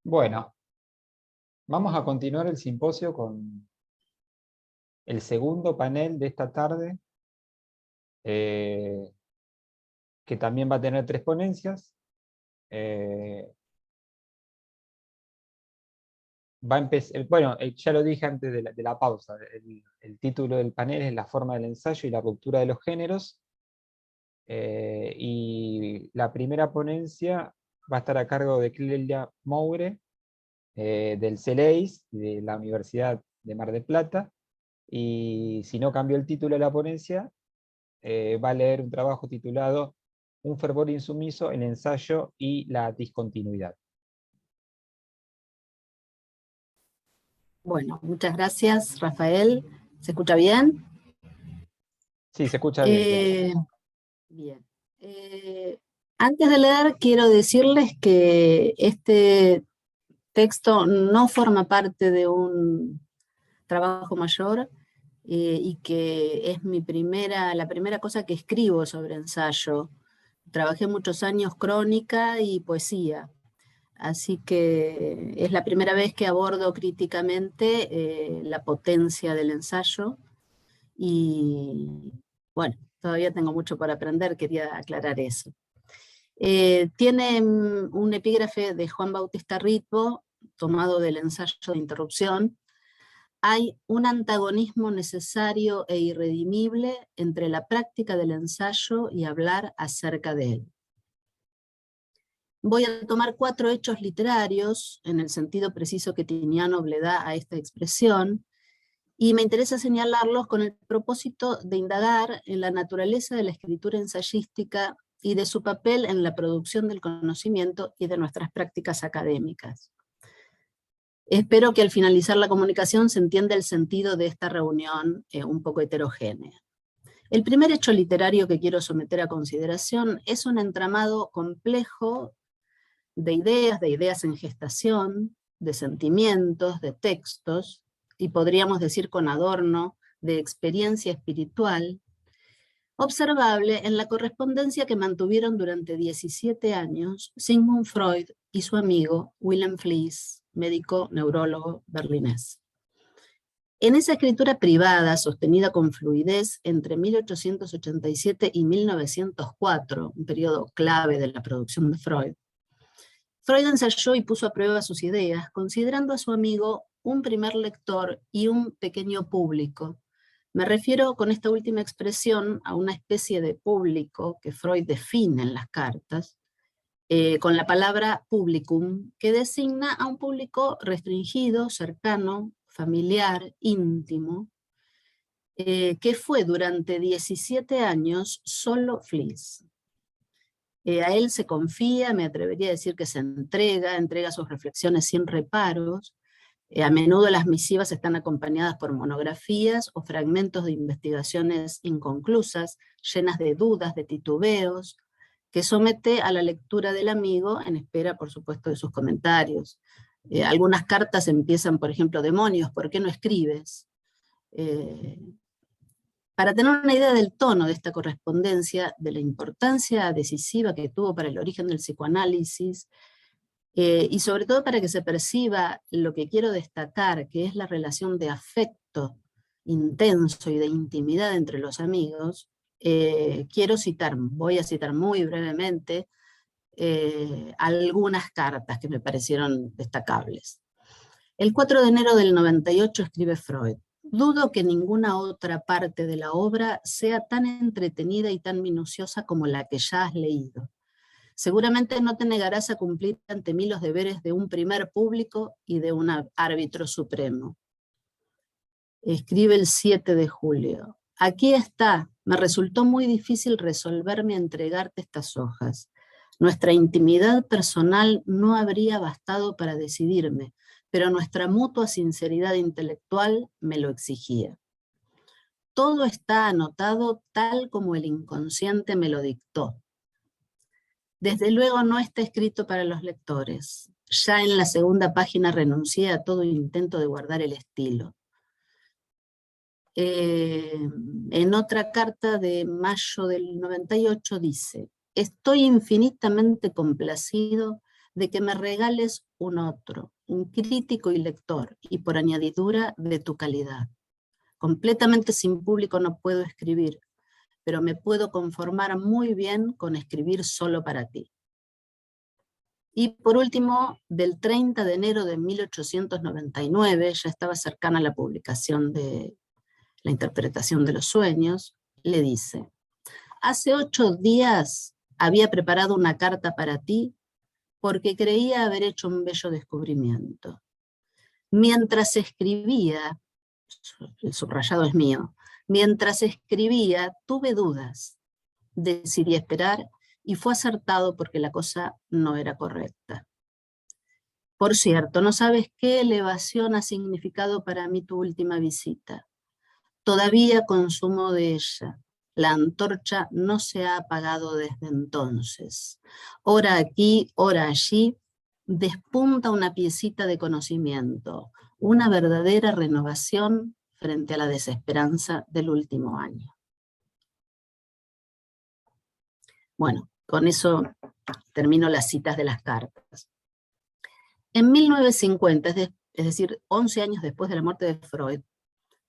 Bueno, vamos a continuar el simposio con el segundo panel de esta tarde, que también va a tener 3 ponencias. Bueno, ya lo dije antes de la pausa, el título del panel es La forma del ensayo y la ruptura de los géneros. Y la primera ponencia va a estar a cargo de Clelia Moure, del CELEIS, de la Universidad de Mar del Plata. Y si no cambió el título de la ponencia, va a leer un trabajo titulado Un fervor insumiso, el ensayo y la discontinuidad. Bueno, muchas gracias, Rafael. ¿Se escucha bien? Sí, se escucha bien. Bien. Antes de leer, quiero decirles que este texto no forma parte de un trabajo mayor y que es la primera cosa que escribo sobre ensayo. Trabajé muchos años crónica y poesía, así que es la primera vez que abordo críticamente la potencia del ensayo y bueno, todavía tengo mucho por aprender, quería aclarar eso. Tiene un epígrafe de Juan Bautista Ritbo, tomado del ensayo de Interrupción. Hay un antagonismo necesario e irredimible entre la práctica del ensayo y hablar acerca de él. Voy a tomar 4 hechos literarios, en el sentido preciso que Tinianov le da a esta expresión, y me interesa señalarlos con el propósito de indagar en la naturaleza de la escritura ensayística y de su papel en la producción del conocimiento y de nuestras prácticas académicas. Espero que al finalizar la comunicación se entienda el sentido de esta reunión un poco heterogénea. El primer hecho literario que quiero someter a consideración es un entramado complejo de ideas en gestación, de sentimientos, de textos, y podríamos decir con adorno, de experiencia espiritual, observable en la correspondencia que mantuvieron durante 17 años Sigmund Freud y su amigo Wilhelm Fliess, médico neurólogo berlinés. En esa escritura privada, sostenida con fluidez entre 1887 y 1904, un periodo clave de la producción de Freud, Freud ensayó y puso a prueba sus ideas, considerando a su amigo un primer lector y un pequeño público. Me refiero con esta última expresión a una especie de público que Freud define en las cartas, con la palabra publicum, que designa a un público restringido, cercano, familiar, íntimo, que fue durante 17 años solo Fliess. A él se confía, me atrevería a decir que se entrega sus reflexiones sin reparos. A menudo las misivas están acompañadas por monografías o fragmentos de investigaciones inconclusas, llenas de dudas, de titubeos, que somete a la lectura del amigo en espera, por supuesto, de sus comentarios. Algunas cartas empiezan, por ejemplo, demonios, ¿por qué no escribes? Para tener una idea del tono de esta correspondencia, de la importancia decisiva que tuvo para el origen del psicoanálisis, y sobre todo para que se perciba lo que quiero destacar, que es la relación de afecto intenso y de intimidad entre los amigos, voy a citar muy brevemente algunas cartas que me parecieron destacables. El 4 de enero del 98 escribe Freud: dudo que ninguna otra parte de la obra sea tan entretenida y tan minuciosa como la que ya has leído. Seguramente no te negarás a cumplir ante mí los deberes de un primer público y de un árbitro supremo. Escribe el 7 de julio. Aquí está, me resultó muy difícil resolverme a entregarte estas hojas. Nuestra intimidad personal no habría bastado para decidirme, pero nuestra mutua sinceridad intelectual me lo exigía. Todo está anotado tal como el inconsciente me lo dictó. Desde luego no está escrito para los lectores. Ya en la segunda página renuncié a todo intento de guardar el estilo. En otra carta de mayo del 98 dice: estoy infinitamente complacido de que me regales un otro, un crítico y lector, y por añadidura de tu calidad. Completamente sin público no puedo escribir, pero me puedo conformar muy bien con escribir solo para ti. Y por último, del 30 de enero de 1899, ya estaba cercana a la publicación de la interpretación de los sueños, le dice: hace 8 días había preparado una carta para ti porque creía haber hecho un bello descubrimiento. Mientras escribía, el subrayado es mío, mientras escribía tuve dudas, decidí esperar y fue acertado porque la cosa no era correcta. Por cierto, no sabes qué elevación ha significado para mí tu última visita. Todavía consumo de ella. La antorcha no se ha apagado desde entonces. Ora aquí, ora allí, despunta una piecita de conocimiento, una verdadera renovación frente a la desesperanza del último año. Bueno, con eso termino las citas de las cartas. En 1950, es decir, 11 años después de la muerte de Freud,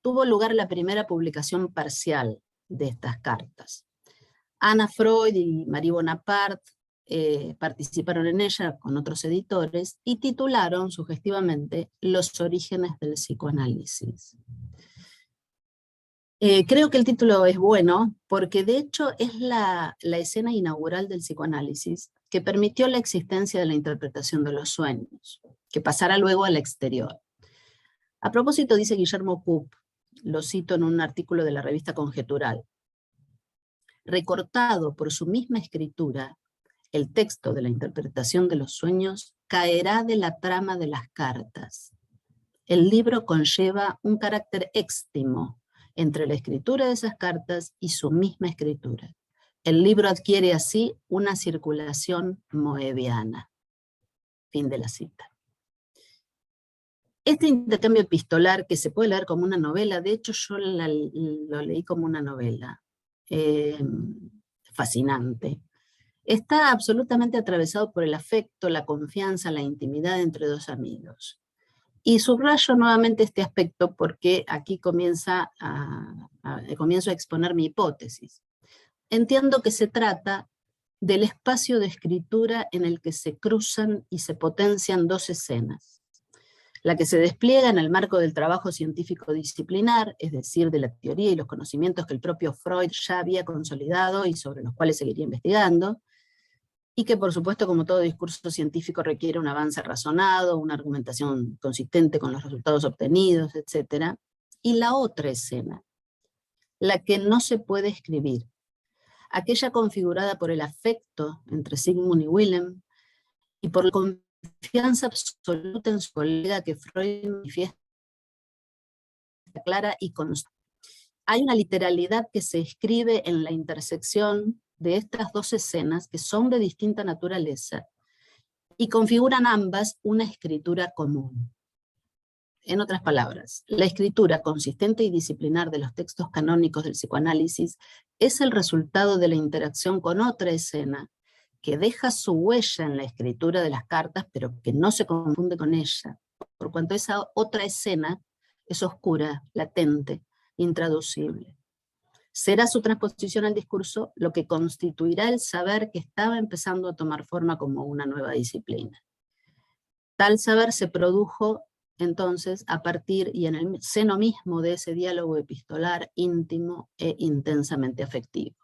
tuvo lugar la primera publicación parcial de estas cartas. Anna Freud y Marie Bonaparte participaron en ella con otros editores y titularon sugestivamente Los orígenes del psicoanálisis. Creo que el título es bueno porque de hecho es la escena inaugural del psicoanálisis que permitió la existencia de la interpretación de los sueños, que pasará luego al exterior. A propósito, dice Guillermo Coop, lo cito en un artículo de la revista Conjetural: recortado por su misma escritura, el texto de la interpretación de los sueños caerá de la trama de las cartas. El libro conlleva un carácter éxtimo entre la escritura de esas cartas y su misma escritura. El libro adquiere así una circulación moebiana. Fin de la cita. Este intercambio epistolar, que se puede leer como una novela, de hecho yo lo leí como una novela, fascinante, está absolutamente atravesado por el afecto, la confianza, la intimidad entre dos amigos. Y subrayo nuevamente este aspecto porque aquí comienzo a exponer mi hipótesis. Entiendo que se trata del espacio de escritura en el que se cruzan y se potencian dos escenas: la que se despliega en el marco del trabajo científico disciplinar, es decir, de la teoría y los conocimientos que el propio Freud ya había consolidado y sobre los cuales seguiría investigando, y que por supuesto, como todo discurso científico, requiere un avance razonado, una argumentación consistente con los resultados obtenidos, etc. Y la otra escena, la que no se puede escribir, aquella configurada por el afecto entre Sigmund y Willem, y por la confianza absoluta en su colega que Freud manifiesta clara y constante. Hay una literalidad que se escribe en la intersección de estas dos escenas que son de distinta naturaleza y configuran ambas una escritura común. En otras palabras, la escritura consistente y disciplinar de los textos canónicos del psicoanálisis es el resultado de la interacción con otra escena que deja su huella en la escritura de las cartas, pero que no se confunde con ella, por cuanto esa otra escena es oscura, latente, intraducible. Será su transposición al discurso lo que constituirá el saber que estaba empezando a tomar forma como una nueva disciplina. Tal saber se produjo entonces a partir y en el seno mismo de ese diálogo epistolar íntimo e intensamente afectivo.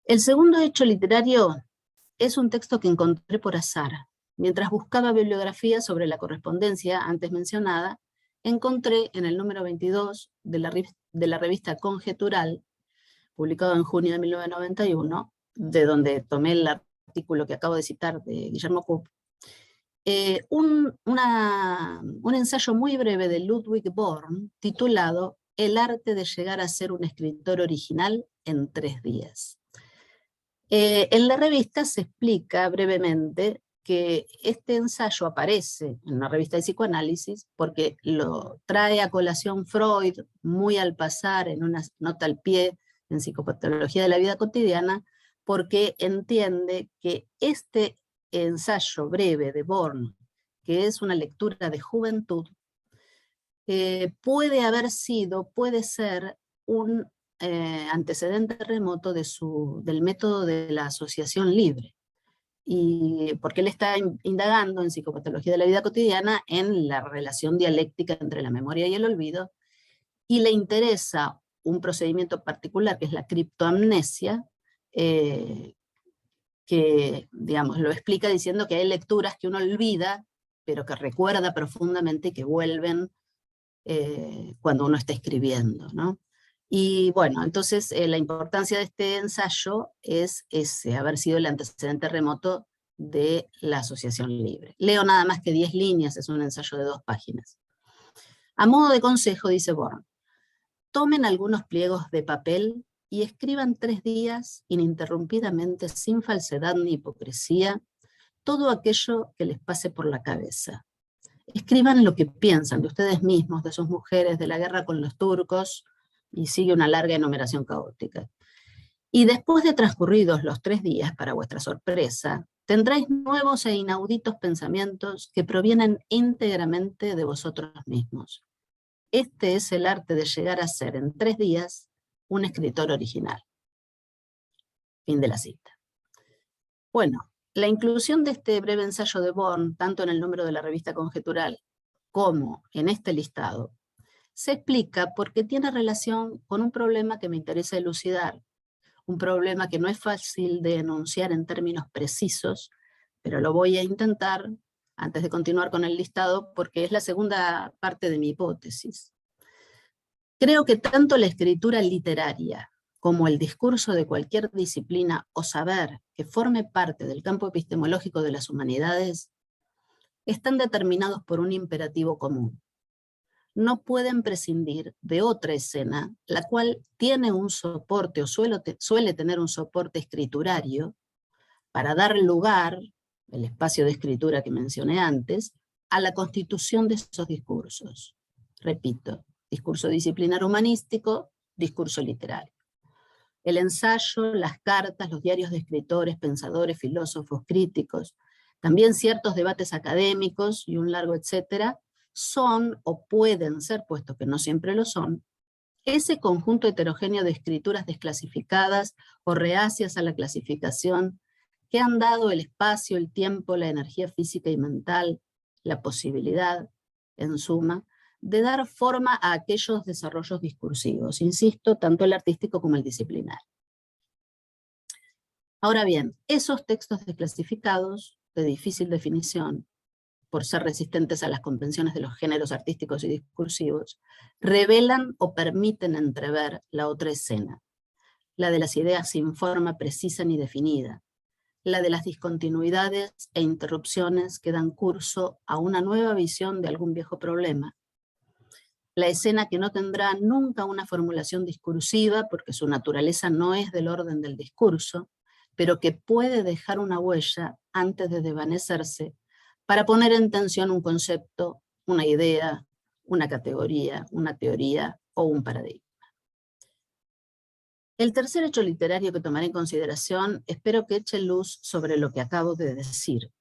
El segundo hecho literario es un texto que encontré por azar. Mientras buscaba bibliografía sobre la correspondencia antes mencionada, encontré en el número 22 de la revista Conjetural, publicado en junio de 1991, de donde tomé el artículo que acabo de citar de Guillermo Coop, un ensayo muy breve de Ludwig Born titulado El arte de llegar a ser un escritor original en 3 días. En la revista se explica brevemente que este ensayo aparece en una revista de psicoanálisis porque lo trae a colación Freud muy al pasar en una nota al pie en Psicopatología de la Vida Cotidiana, porque entiende que este ensayo breve de Born, que es una lectura de juventud, puede ser un antecedente remoto del método de la asociación libre. Y porque él está indagando en psicopatología de la vida cotidiana en la relación dialéctica entre la memoria y el olvido, y le interesa un procedimiento particular que es la criptoamnesia, que, digamos, lo explica diciendo que hay lecturas que uno olvida, pero que recuerda profundamente y que vuelven cuando uno está escribiendo, ¿no? Y bueno, entonces la importancia de este ensayo es haber sido el antecedente remoto de la asociación libre. Leo nada más que 10 líneas, es un ensayo de 2 páginas. A modo de consejo, dice Born, tomen algunos pliegos de papel y escriban 3 días ininterrumpidamente, sin falsedad ni hipocresía, todo aquello que les pase por la cabeza. Escriban lo que piensan de ustedes mismos, de sus mujeres, de la guerra con los turcos, y sigue una larga enumeración caótica. Y después de transcurridos los 3 días, para vuestra sorpresa, tendréis nuevos e inauditos pensamientos que provienen íntegramente de vosotros mismos. Este es el arte de llegar a ser en 3 días un escritor original. Fin de la cita. Bueno, la inclusión de este breve ensayo de Born, tanto en el número de la revista Conjetural como en este listado, se explica porque tiene relación con un problema que me interesa elucidar, un problema que no es fácil de enunciar en términos precisos, pero lo voy a intentar antes de continuar con el listado porque es la segunda parte de mi hipótesis. Creo que tanto la escritura literaria como el discurso de cualquier disciplina o saber que forme parte del campo epistemológico de las humanidades están determinados por un imperativo común. No pueden prescindir de otra escena, la cual tiene un soporte o suele tener un soporte escriturario para dar lugar, el espacio de escritura que mencioné antes, a la constitución de esos discursos. Repito, discurso disciplinar humanístico, discurso literario. El ensayo, las cartas, los diarios de escritores, pensadores, filósofos, críticos, también ciertos debates académicos y un largo etcétera, son o pueden ser, puesto que no siempre lo son, ese conjunto heterogéneo de escrituras desclasificadas o reacias a la clasificación que han dado el espacio, el tiempo, la energía física y mental, la posibilidad, en suma, de dar forma a aquellos desarrollos discursivos, insisto, tanto el artístico como el disciplinar. Ahora bien, esos textos desclasificados, de difícil definición, por ser resistentes a las convenciones de los géneros artísticos y discursivos, revelan o permiten entrever la otra escena, la de las ideas sin forma precisa ni definida, la de las discontinuidades e interrupciones que dan curso a una nueva visión de algún viejo problema, la escena que no tendrá nunca una formulación discursiva porque su naturaleza no es del orden del discurso, pero que puede dejar una huella antes de desvanecerse para poner en tensión un concepto, una idea, una categoría, una teoría o un paradigma. El tercer hecho literario que tomaré en consideración espero que eche luz sobre lo que acabo de decir.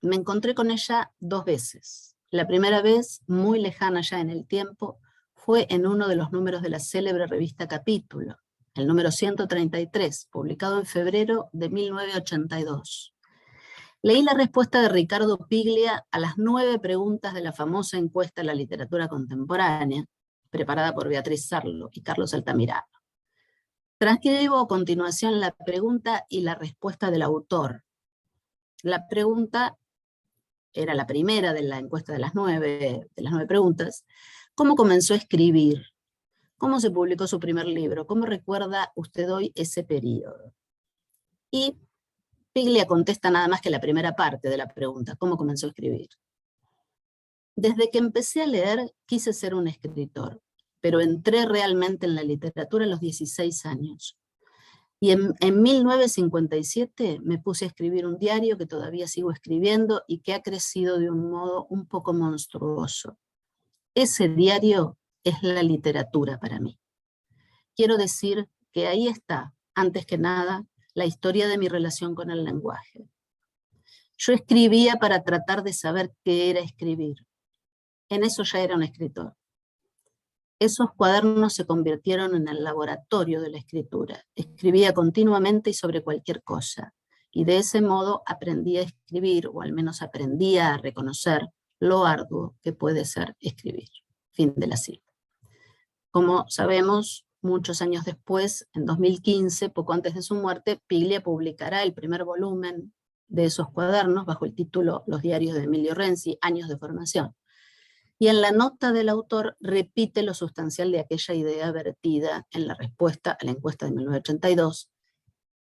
Me encontré con ella 2 veces. La primera vez, muy lejana ya en el tiempo, fue en uno de los números de la célebre revista Capítulo, el número 133, publicado en febrero de 1982. Leí la respuesta de Ricardo Piglia a las 9 preguntas de la famosa encuesta a la literatura contemporánea, preparada por Beatriz Sarlo y Carlos Altamirano. Transcribo a continuación la pregunta y la respuesta del autor. La pregunta era la primera de la encuesta de las 9 preguntas. ¿Cómo comenzó a escribir? ¿Cómo se publicó su primer libro? ¿Cómo recuerda usted hoy ese periodo? Y Piglia contesta nada más que la primera parte de la pregunta, ¿cómo comenzó a escribir? Desde que empecé a leer quise ser un escritor, pero entré realmente en la literatura a los 16 años. Y en 1957 me puse a escribir un diario que todavía sigo escribiendo y que ha crecido de un modo un poco monstruoso. Ese diario es la literatura para mí. Quiero decir que ahí está, antes que nada, la historia de mi relación con el lenguaje. Yo escribía para tratar de saber qué era escribir. En eso ya era un escritor. Esos cuadernos se convirtieron en el laboratorio de la escritura. Escribía continuamente y sobre cualquier cosa. Y de ese modo aprendí a escribir, o al menos aprendía a reconocer lo arduo que puede ser escribir. Fin de la cita. Como sabemos, muchos años después, en 2015, poco antes de su muerte, Piglia publicará el primer volumen de esos cuadernos bajo el título Los diarios de Emilio Renzi, años de formación. Y en la nota del autor repite lo sustancial de aquella idea vertida en la respuesta a la encuesta de 1982,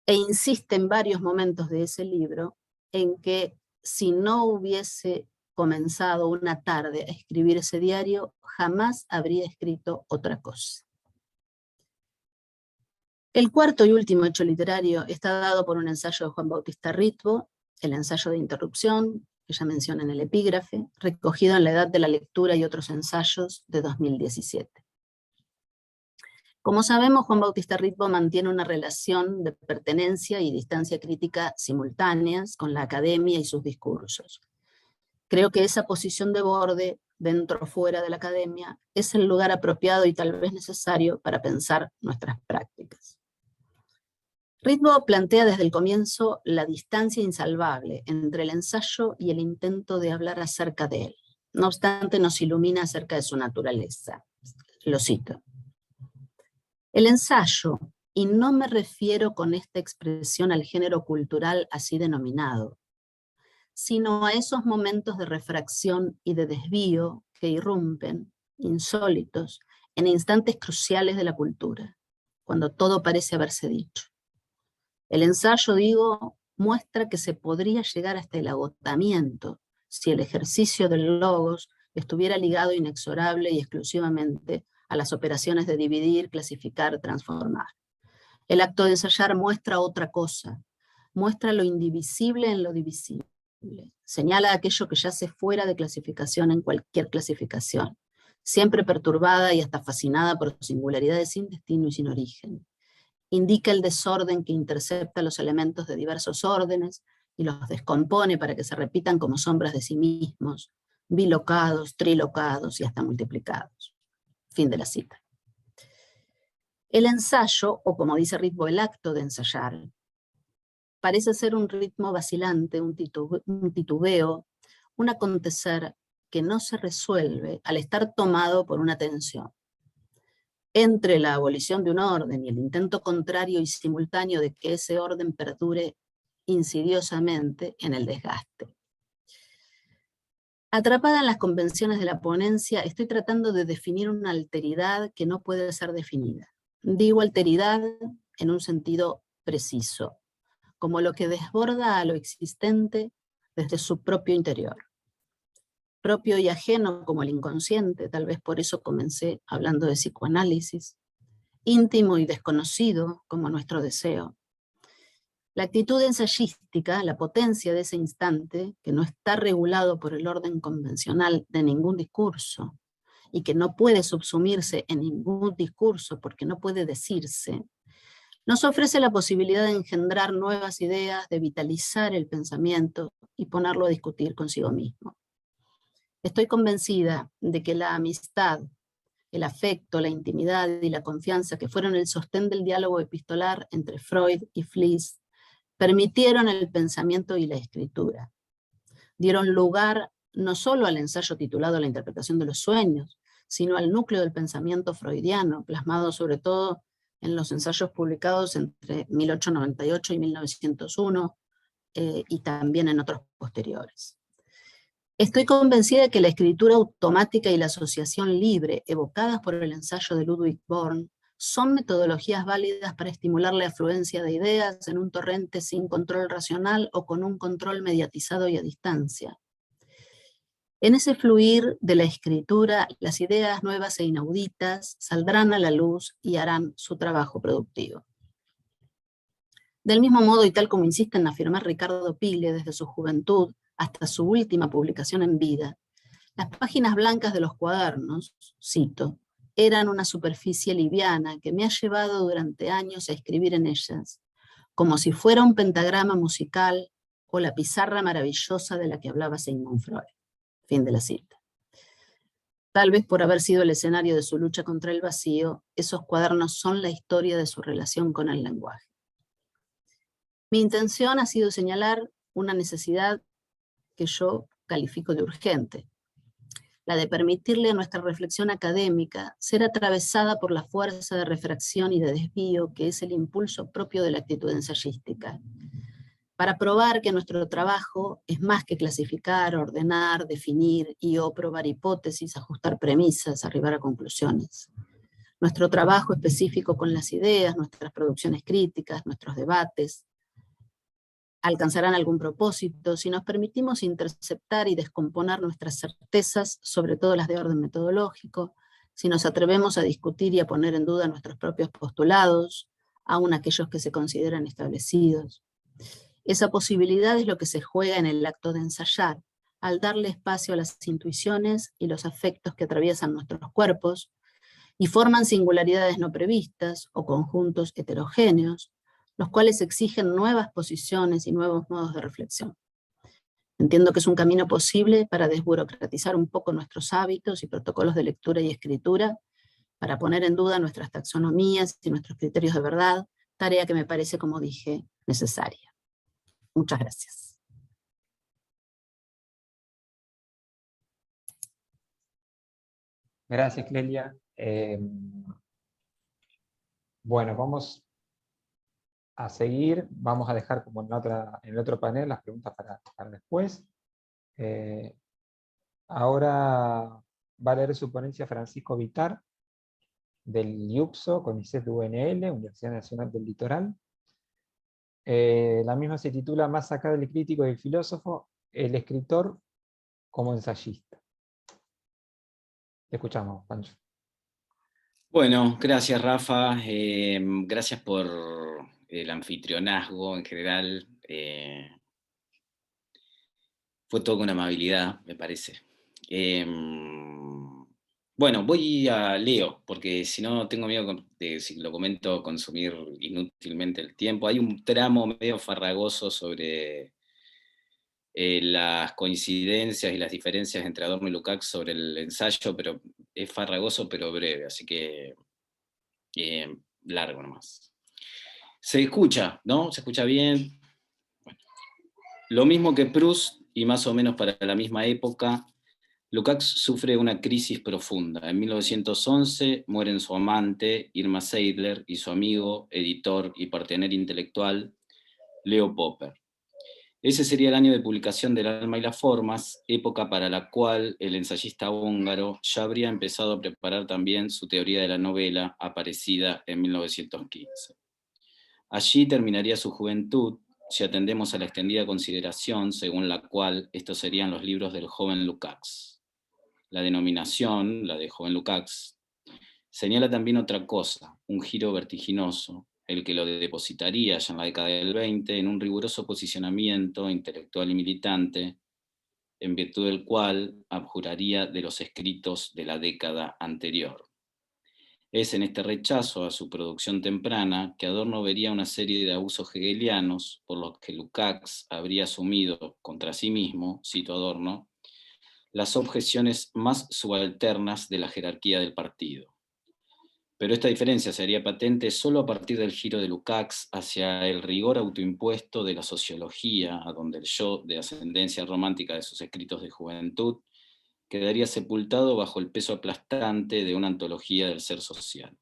e insiste en varios momentos de ese libro en que si no hubiese comenzado una tarde a escribir ese diario, jamás habría escrito otra cosa. El cuarto y último hecho literario está dado por un ensayo de Juan Bautista Ritvo, el ensayo de interrupción, que ya menciona en el epígrafe, recogido en La Edad de la Lectura y otros ensayos de 2017. Como sabemos, Juan Bautista Ritvo mantiene una relación de pertenencia y distancia crítica simultáneas con la academia y sus discursos. Creo que esa posición de borde, dentro o fuera de la academia, es el lugar apropiado y tal vez necesario para pensar nuestras prácticas. Ritvo plantea desde el comienzo la distancia insalvable entre el ensayo y el intento de hablar acerca de él. No obstante, nos ilumina acerca de su naturaleza. Lo cito. El ensayo, y no me refiero con esta expresión al género cultural así denominado, sino a esos momentos de refracción y de desvío que irrumpen, insólitos, en instantes cruciales de la cultura, cuando todo parece haberse dicho. El ensayo, digo, muestra que se podría llegar hasta el agotamiento si el ejercicio del logos estuviera ligado inexorable y exclusivamente a las operaciones de dividir, clasificar, transformar. El acto de ensayar muestra otra cosa, muestra lo indivisible en lo divisible, señala aquello que yace fuera de clasificación en cualquier clasificación, siempre perturbada y hasta fascinada por singularidades sin destino y sin origen. Indica el desorden que intercepta los elementos de diversos órdenes y los descompone para que se repitan como sombras de sí mismos, bilocados, trilocados y hasta multiplicados. Fin de la cita. El ensayo, o como dice Ritvo, el acto de ensayar, parece ser un ritmo vacilante, un titubeo, un acontecer que no se resuelve al estar tomado por una tensión. Entre la abolición de un orden y el intento contrario y simultáneo de que ese orden perdure insidiosamente en el desgaste. Atrapada en las convenciones de la ponencia, estoy tratando de definir una alteridad que no puede ser definida. Digo alteridad en un sentido preciso, como lo que desborda a lo existente desde su propio interior. Propio y ajeno como el inconsciente, tal vez por eso comencé hablando de psicoanálisis, íntimo y desconocido como nuestro deseo. La actitud ensayística, la potencia de ese instante, que no está regulado por el orden convencional de ningún discurso, y que no puede subsumirse en ningún discurso porque no puede decirse, nos ofrece la posibilidad de engendrar nuevas ideas, de vitalizar el pensamiento y ponerlo a discutir consigo mismo. Estoy convencida de que la amistad, el afecto, la intimidad y la confianza que fueron el sostén del diálogo epistolar entre Freud y Fliess permitieron el pensamiento y la escritura. Dieron lugar no solo al ensayo titulado La interpretación de los sueños, sino al núcleo del pensamiento freudiano, plasmado sobre todo en los ensayos publicados entre 1898 y 1901, y también en otros posteriores. Estoy convencida de que la escritura automática y la asociación libre, evocadas por el ensayo de Ludwig Born, son metodologías válidas para estimular la afluencia de ideas en un torrente sin control racional o con un control mediatizado y a distancia. En ese fluir de la escritura, las ideas nuevas e inauditas saldrán a la luz y harán su trabajo productivo. Del mismo modo, y tal como insiste en afirmar Ricardo Piglia desde su juventud hasta su última publicación en vida, las páginas blancas de los cuadernos, cito, eran una superficie liviana que me ha llevado durante años a escribir en ellas, como si fuera un pentagrama musical o la pizarra maravillosa de la que hablaba Sigmund Freud. Fin de la cita. Tal vez por haber sido el escenario de su lucha contra el vacío, esos cuadernos son la historia de su relación con el lenguaje. Mi intención ha sido señalar una necesidad que yo califico de urgente, la de permitirle a nuestra reflexión académica ser atravesada por la fuerza de refracción y de desvío que es el impulso propio de la actitud ensayística, para probar que nuestro trabajo es más que clasificar, ordenar, definir y o probar hipótesis, ajustar premisas, arribar a conclusiones. Nuestro trabajo específico con las ideas, nuestras producciones críticas, nuestros debates, alcanzarán algún propósito si nos permitimos interceptar y descomponer nuestras certezas, sobre todo las de orden metodológico, si nos atrevemos a discutir y a poner en duda nuestros propios postulados, aun aquellos que se consideran establecidos. Esa posibilidad es lo que se juega en el acto de ensayar, al darle espacio a las intuiciones y los afectos que atraviesan nuestros cuerpos y forman singularidades no previstas o conjuntos heterogéneos, los cuales exigen nuevas posiciones y nuevos modos de reflexión. Entiendo que es un camino posible para desburocratizar un poco nuestros hábitos y protocolos de lectura y escritura, para poner en duda nuestras taxonomías y nuestros criterios de verdad, tarea que me parece, como dije, necesaria. Muchas gracias. Gracias, Clelia. Bueno, vamos a seguir. Vamos a dejar como en el otro panel las preguntas para después. Ahora va a leer su ponencia Francisco Vitar, del IUPSO, CONICET UNL, Universidad Nacional del Litoral. La misma se titula Más acá del crítico y el filósofo, el escritor como ensayista. Te escuchamos, Pancho. Bueno, gracias Rafa, gracias por el anfitrionazgo en general. Fue todo con amabilidad, me parece. Bueno, voy a Leo, porque si no tengo miedo de, si lo comento, consumir inútilmente el tiempo. Hay un tramo medio farragoso sobre las coincidencias y las diferencias entre Adorno y Lukács sobre el ensayo, pero es farragoso pero breve, así que largo nomás. Se escucha, ¿no? Se escucha bien. Bueno. Lo mismo que Proust, y más o menos para la misma época, Lukács sufre una crisis profunda. En 1911 mueren su amante, Irma Seidler, y su amigo, editor y partener intelectual, Leo Popper. Ese sería el año de publicación del Alma y las Formas, época para la cual el ensayista húngaro ya habría empezado a preparar también su teoría de la novela, aparecida en 1915. Allí terminaría su juventud, si atendemos a la extendida consideración según la cual estos serían los libros del joven Lukács. La denominación, la de joven Lukács, señala también otra cosa, un giro vertiginoso, el que lo depositaría ya en la década del 20 en un riguroso posicionamiento intelectual y militante, en virtud del cual abjuraría de los escritos de la década anterior. Es en este rechazo a su producción temprana que Adorno vería una serie de abusos hegelianos por los que Lukács habría asumido contra sí mismo, cito Adorno, las objeciones más subalternas de la jerarquía del partido. Pero esta diferencia sería patente solo a partir del giro de Lukács hacia el rigor autoimpuesto de la sociología, a donde el yo de ascendencia romántica de sus escritos de juventud quedaría sepultado bajo el peso aplastante de una antología del ser social.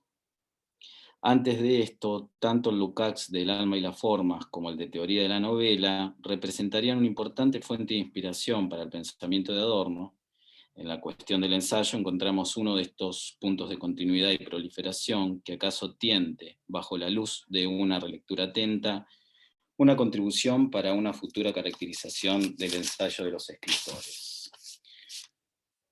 Antes de esto, tanto el Lukács del Alma y las Formas como el de Teoría de la Novela representarían una importante fuente de inspiración para el pensamiento de Adorno. En la cuestión del ensayo encontramos uno de estos puntos de continuidad y proliferación que acaso tiende, bajo la luz de una relectura atenta, una contribución para una futura caracterización del ensayo de los escritores.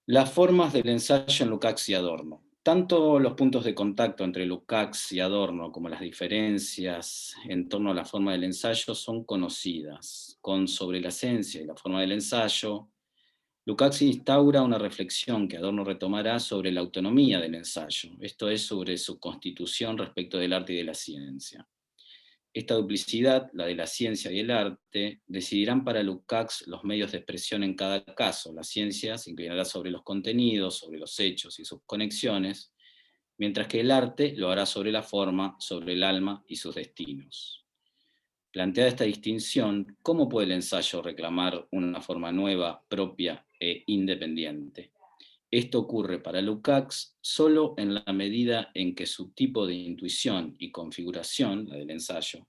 Las formas del ensayo en Lukács y Adorno. Tanto los puntos de contacto entre Lukács y Adorno como las diferencias en torno a la forma del ensayo son conocidas. Sobre la esencia y la forma del ensayo, Lukács instaura una reflexión que Adorno retomará sobre la autonomía del ensayo, esto es, sobre su constitución respecto del arte y de la ciencia. Esta duplicidad, la de la ciencia y el arte, decidirán para Lukács los medios de expresión en cada caso. La ciencia se inclinará sobre los contenidos, sobre los hechos y sus conexiones, mientras que el arte lo hará sobre la forma, sobre el alma y sus destinos. Planteada esta distinción, ¿cómo puede el ensayo reclamar una forma nueva, propia e independiente? Esto ocurre para Lukács solo en la medida en que su tipo de intuición y configuración, la del ensayo,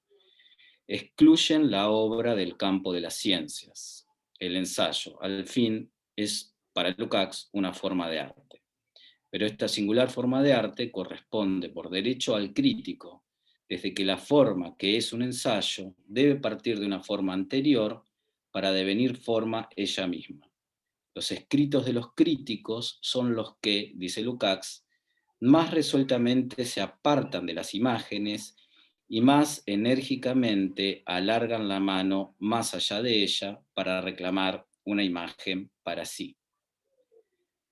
excluyen la obra del campo de las ciencias. El ensayo, al fin, es para Lukács una forma de arte. Pero esta singular forma de arte corresponde por derecho al crítico, desde que la forma que es un ensayo debe partir de una forma anterior para devenir forma ella misma. Los escritos de los críticos son los que, dice Lukács, más resueltamente se apartan de las imágenes y más enérgicamente alargan la mano más allá de ella para reclamar una imagen para sí.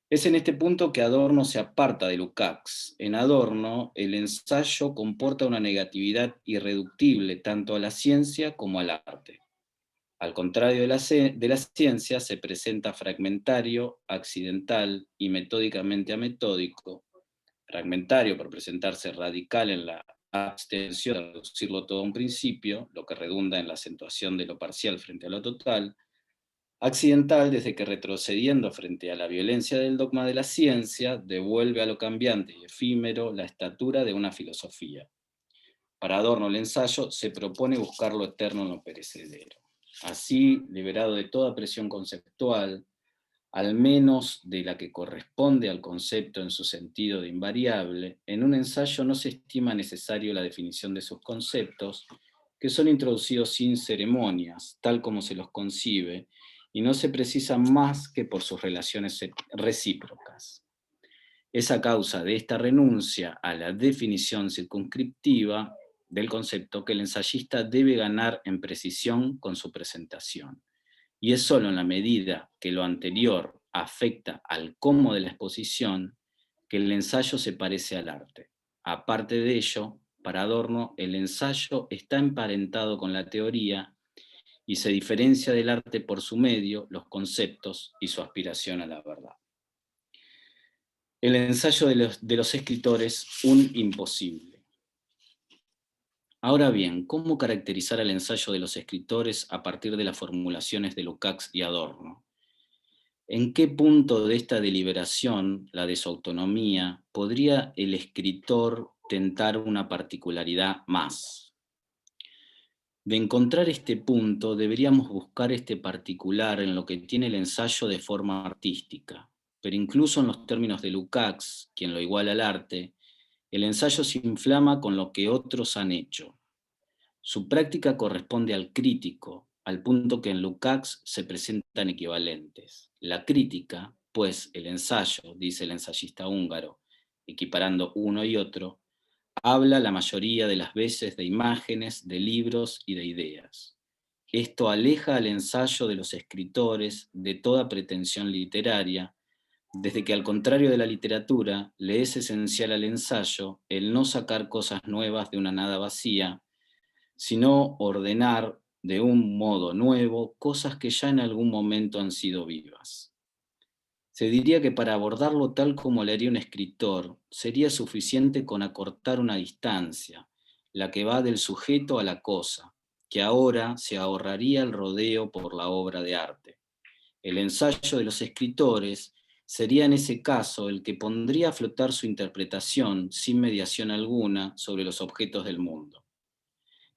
Es en este punto que Adorno se aparta de Lukács. En Adorno, el ensayo comporta una negatividad irreductible tanto a la ciencia como al arte. Al contrario de la ciencia, se presenta fragmentario, accidental y metódicamente ametódico. Fragmentario por presentarse radical en la abstención de reducirlo todo a un principio, lo que redunda en la acentuación de lo parcial frente a lo total. Accidental desde que, retrocediendo frente a la violencia del dogma de la ciencia, devuelve a lo cambiante y efímero la estatura de una filosofía. Para Adorno, el ensayo se propone buscar lo eterno en lo perecedero. Así, liberado de toda presión conceptual, al menos de la que corresponde al concepto en su sentido de invariable, en un ensayo no se estima necesario la definición de sus conceptos, que son introducidos sin ceremonias, tal como se los concibe, y no se precisa más que por sus relaciones recíprocas. Es a causa de esta renuncia a la definición circunscriptiva del concepto que el ensayista debe ganar en precisión con su presentación. Y es solo en la medida que lo anterior afecta al cómo de la exposición que el ensayo se parece al arte. Aparte de ello, para Adorno, el ensayo está emparentado con la teoría y se diferencia del arte por su medio, los conceptos y su aspiración a la verdad. El ensayo de los escritores, un imposible. Ahora bien, ¿cómo caracterizar el ensayo de los escritores a partir de las formulaciones de Lukács y Adorno? ¿En qué punto de esta deliberación, la de su autonomía, podría el escritor tentar una particularidad más? De encontrar este punto, deberíamos buscar este particular en lo que tiene el ensayo de forma artística, pero incluso en los términos de Lukács, quien lo iguala al arte, el ensayo se inflama con lo que otros han hecho. Su práctica corresponde al crítico, al punto que en Lukács se presentan equivalentes. La crítica, pues el ensayo, dice el ensayista húngaro, equiparando uno y otro, habla la mayoría de las veces de imágenes, de libros y de ideas. Esto aleja al ensayo de los escritores de toda pretensión literaria, desde que al contrario de la literatura, le es esencial al ensayo el no sacar cosas nuevas de una nada vacía, sino ordenar de un modo nuevo cosas que ya en algún momento han sido vivas. Se diría que para abordarlo tal como le haría un escritor, sería suficiente con acortar una distancia, la que va del sujeto a la cosa, que ahora se ahorraría el rodeo por la obra de arte. El ensayo de los escritores sería en ese caso el que pondría a flotar su interpretación sin mediación alguna sobre los objetos del mundo.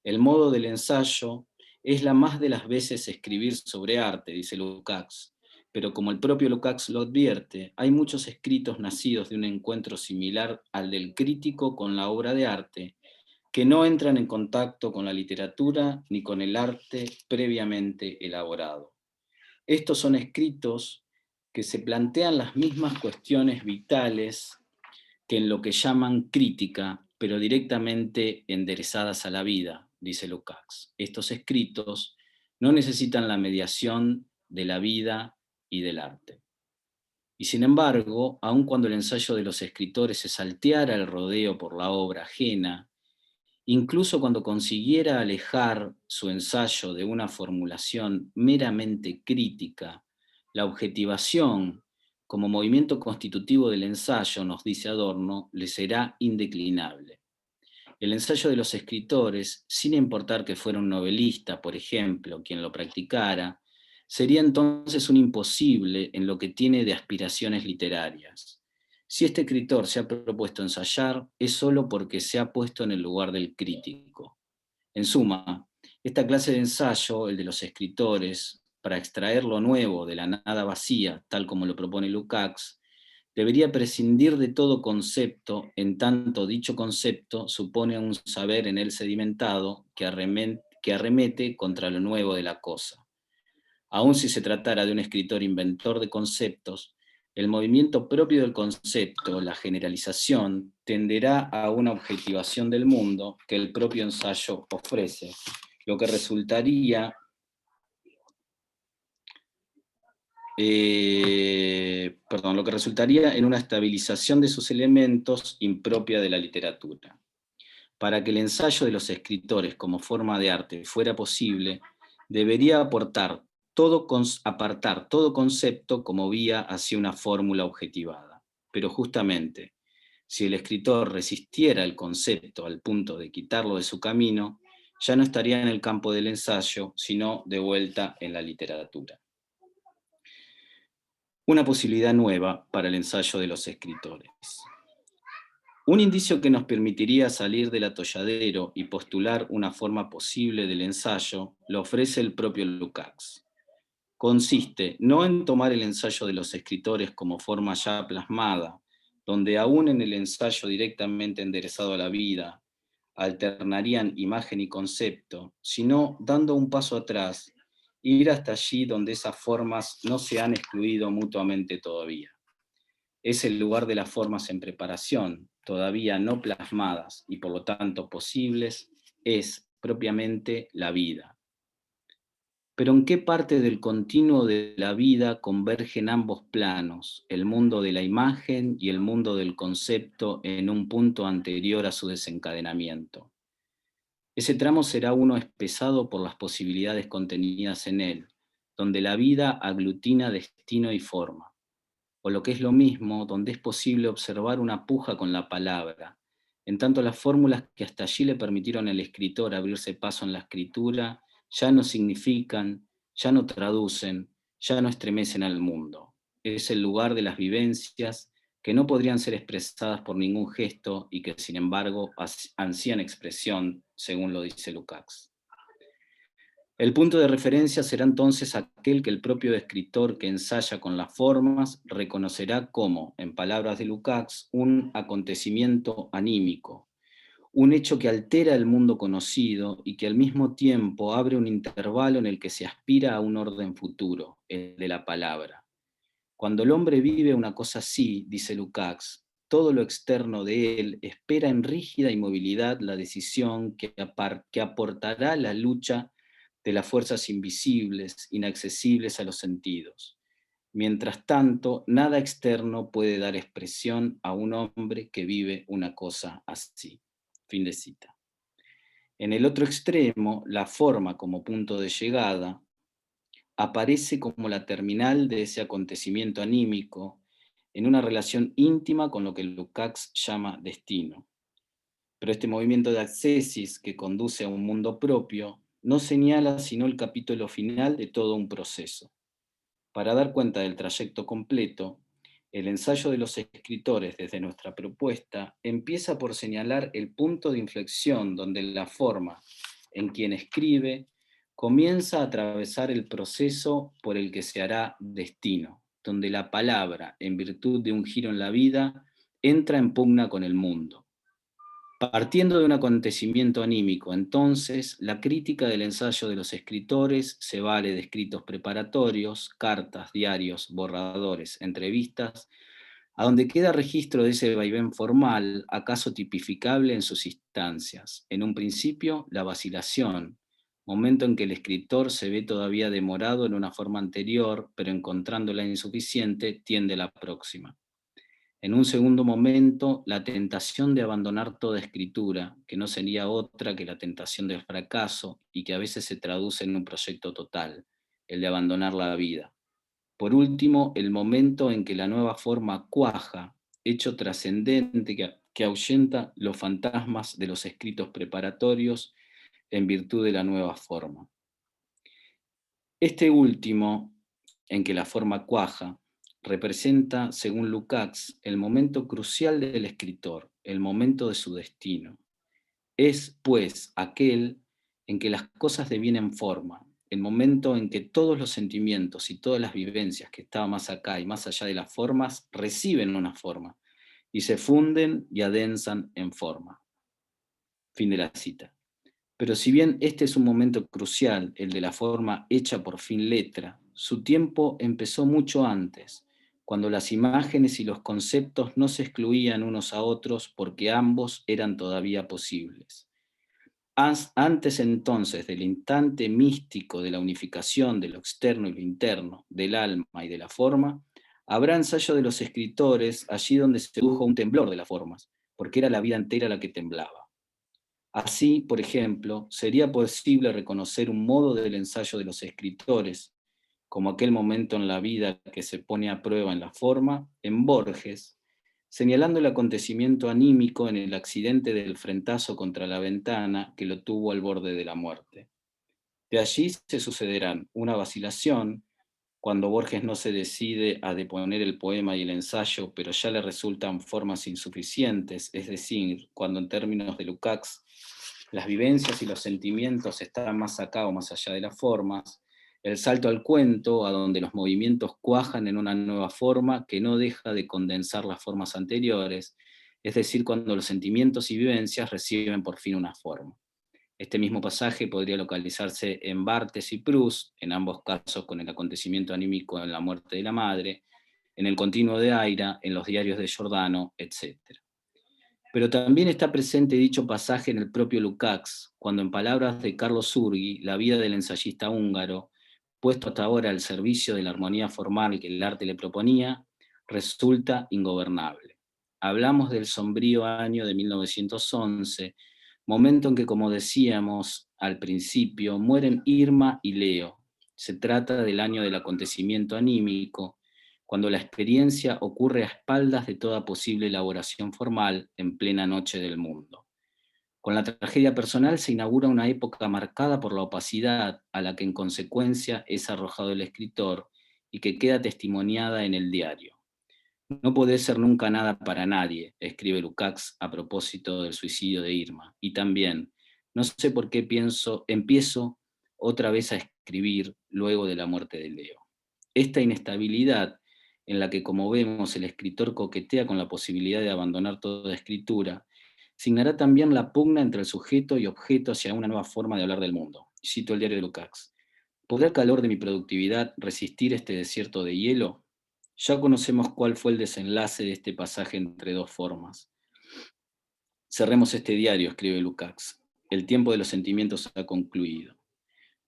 El modo del ensayo es la más de las veces escribir sobre arte, dice Lukács, pero como el propio Lukács lo advierte, hay muchos escritos nacidos de un encuentro similar al del crítico con la obra de arte, que no entran en contacto con la literatura ni con el arte previamente elaborado. Estos son escritos que se plantean las mismas cuestiones vitales que en lo que llaman crítica, pero directamente enderezadas a la vida, dice Lukács. Estos escritos no necesitan la mediación de la vida y del arte. Y sin embargo, aun cuando el ensayo de los escritores se salteara el rodeo por la obra ajena, incluso cuando consiguiera alejar su ensayo de una formulación meramente crítica, la objetivación como movimiento constitutivo del ensayo, nos dice Adorno, le será indeclinable. El ensayo de los escritores, sin importar que fuera un novelista, por ejemplo, quien lo practicara, sería entonces un imposible en lo que tiene de aspiraciones literarias. Si este escritor se ha propuesto ensayar, es solo porque se ha puesto en el lugar del crítico. En suma, esta clase de ensayo, el de los escritores, para extraer lo nuevo de la nada vacía, tal como lo propone Lukács, debería prescindir de todo concepto, en tanto dicho concepto supone un saber en él sedimentado que arremete contra lo nuevo de la cosa. Aun si se tratara de un escritor inventor de conceptos, el movimiento propio del concepto, la generalización, tenderá a una objetivación del mundo que el propio ensayo ofrece, lo que resultaría en una estabilización de sus elementos impropia de la literatura. Para que el ensayo de los escritores como forma de arte fuera posible, debería apartar todo concepto como vía hacia una fórmula objetivada. Pero justamente, si el escritor resistiera el concepto al punto de quitarlo de su camino, ya no estaría en el campo del ensayo, sino de vuelta en la literatura. Una posibilidad nueva para el ensayo de los escritores. Un indicio que nos permitiría salir del atolladero y postular una forma posible del ensayo lo ofrece el propio Lukács. Consiste no en tomar el ensayo de los escritores como forma ya plasmada, donde aún en el ensayo directamente enderezado a la vida alternarían imagen y concepto, sino dando un paso atrás, ir hasta allí donde esas formas no se han excluido mutuamente todavía. Es el lugar de las formas en preparación, todavía no plasmadas y por lo tanto posibles, es propiamente la vida. Pero ¿en qué parte del continuo de la vida convergen ambos planos, el mundo de la imagen y el mundo del concepto en un punto anterior a su desencadenamiento? Ese tramo será uno espesado por las posibilidades contenidas en él, donde la vida aglutina destino y forma, o lo que es lo mismo, donde es posible observar una puja con la palabra, en tanto las fórmulas que hasta allí le permitieron al escritor abrirse paso en la escritura, ya no significan, ya no traducen, ya no estremecen al mundo. Es el lugar de las vivencias que no podrían ser expresadas por ningún gesto y que sin embargo ansían expresión, según lo dice Lukács. El punto de referencia será entonces aquel que el propio escritor que ensaya con las formas reconocerá como, en palabras de Lukács, un acontecimiento anímico, un hecho que altera el mundo conocido y que al mismo tiempo abre un intervalo en el que se aspira a un orden futuro, el de la palabra. Cuando el hombre vive una cosa así, dice Lukács, todo lo externo de él espera en rígida inmovilidad la decisión que aportará la lucha de las fuerzas invisibles, inaccesibles a los sentidos. Mientras tanto, nada externo puede dar expresión a un hombre que vive una cosa así. Fin de cita. En el otro extremo, la forma como punto de llegada aparece como la terminal de ese acontecimiento anímico en una relación íntima con lo que Lukács llama destino. Pero este movimiento de accesis que conduce a un mundo propio no señala sino el capítulo final de todo un proceso. Para dar cuenta del trayecto completo, el ensayo de los escritores desde nuestra propuesta empieza por señalar el punto de inflexión donde la forma en quien escribe comienza a atravesar el proceso por el que se hará destino, donde la palabra, en virtud de un giro en la vida, entra en pugna con el mundo. Partiendo de un acontecimiento anímico, entonces, la crítica del ensayo de los escritores se vale de escritos preparatorios, cartas, diarios, borradores, entrevistas, a donde queda registro de ese vaivén formal, acaso tipificable en sus instancias. En un principio, la vacilación, momento en que el escritor se ve todavía demorado en una forma anterior, pero encontrándola insuficiente, tiende a la próxima. En un segundo momento, la tentación de abandonar toda escritura, que no sería otra que la tentación del fracaso y que a veces se traduce en un proyecto total, el de abandonar la vida. Por último, el momento en que la nueva forma cuaja, hecho trascendente que ahuyenta los fantasmas de los escritos preparatorios en virtud de la nueva forma. Este último, en que la forma cuaja, representa, según Lukács, el momento crucial del escritor, el momento de su destino. Es, pues, aquel en que las cosas devienen forma, el momento en que todos los sentimientos y todas las vivencias que estaban más acá y más allá de las formas reciben una forma y se funden y adensan en forma. Fin de la cita. Pero si bien este es un momento crucial, el de la forma hecha por fin letra, su tiempo empezó mucho antes, cuando las imágenes y los conceptos no se excluían unos a otros porque ambos eran todavía posibles. Antes entonces del instante místico de la unificación de lo externo y lo interno, del alma y de la forma, habrá ensayo de los escritores allí donde se produjo un temblor de las formas, porque era la vida entera la que temblaba. Así, por ejemplo, sería posible reconocer un modo del ensayo de los escritores, como aquel momento en la vida que se pone a prueba en la forma, en Borges, señalando el acontecimiento anímico en el accidente del frentazo contra la ventana que lo tuvo al borde de la muerte. De allí se sucederán una vacilación, cuando Borges no se decide a deponer el poema y el ensayo, pero ya le resultan formas insuficientes, es decir, cuando en términos de Lukács las vivencias y los sentimientos están más acá o más allá de las formas, el salto al cuento, a donde los movimientos cuajan en una nueva forma que no deja de condensar las formas anteriores, es decir, cuando los sentimientos y vivencias reciben por fin una forma. Este mismo pasaje podría localizarse en Barthes y Proust, en ambos casos con el acontecimiento anímico en la muerte de la madre, en el continuo de Aira, en los diarios de Giordano, etc. Pero también está presente dicho pasaje en el propio Lukács, cuando en palabras de Carlos Urgui, la vida del ensayista húngaro, puesto hasta ahora al servicio de la armonía formal que el arte le proponía, resulta ingobernable. Hablamos del sombrío año de 1911, momento en que, como decíamos al principio, mueren Irma y Leo. Se trata del año del acontecimiento anímico, cuando la experiencia ocurre a espaldas de toda posible elaboración formal en plena noche del mundo. Con la tragedia personal se inaugura una época marcada por la opacidad a la que en consecuencia es arrojado el escritor y que queda testimoniada en el diario. No puede ser nunca nada para nadie, escribe Lukács a propósito del suicidio de Irma. Y también, no sé por qué empiezo otra vez a escribir luego de la muerte de Leo. Esta inestabilidad en la que, como vemos, el escritor coquetea con la posibilidad de abandonar toda escritura, signará también la pugna entre el sujeto y objeto hacia una nueva forma de hablar del mundo. Cito el diario de Lukács. ¿Podrá el calor de mi productividad resistir este desierto de hielo? Ya conocemos cuál fue el desenlace de este pasaje entre dos formas. Cerremos este diario, escribe Lukács. El tiempo de los sentimientos ha concluido.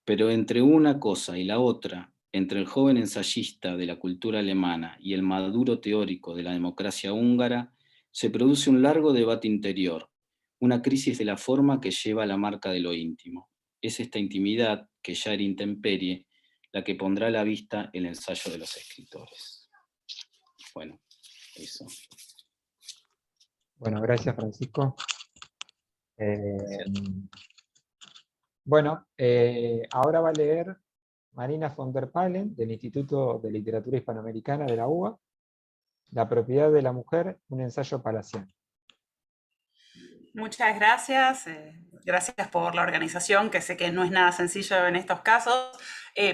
Pero entre una cosa y la otra, entre el joven ensayista de la cultura alemana y el maduro teórico de la democracia húngara, se produce un largo debate interior, una crisis de la forma que lleva la marca de lo íntimo. Es esta intimidad, que ya era intemperie, la que pondrá a la vista el ensayo de los escritores. Bueno, eso. Bueno, gracias, Francisco. Gracias. Bueno, ahora va a leer Marina von der Palen, del Instituto de Literatura Hispanoamericana de la UBA, La propiedad de la mujer, un ensayo palaciano. Muchas gracias. Gracias por la organización, que sé que no es nada sencillo en estos casos.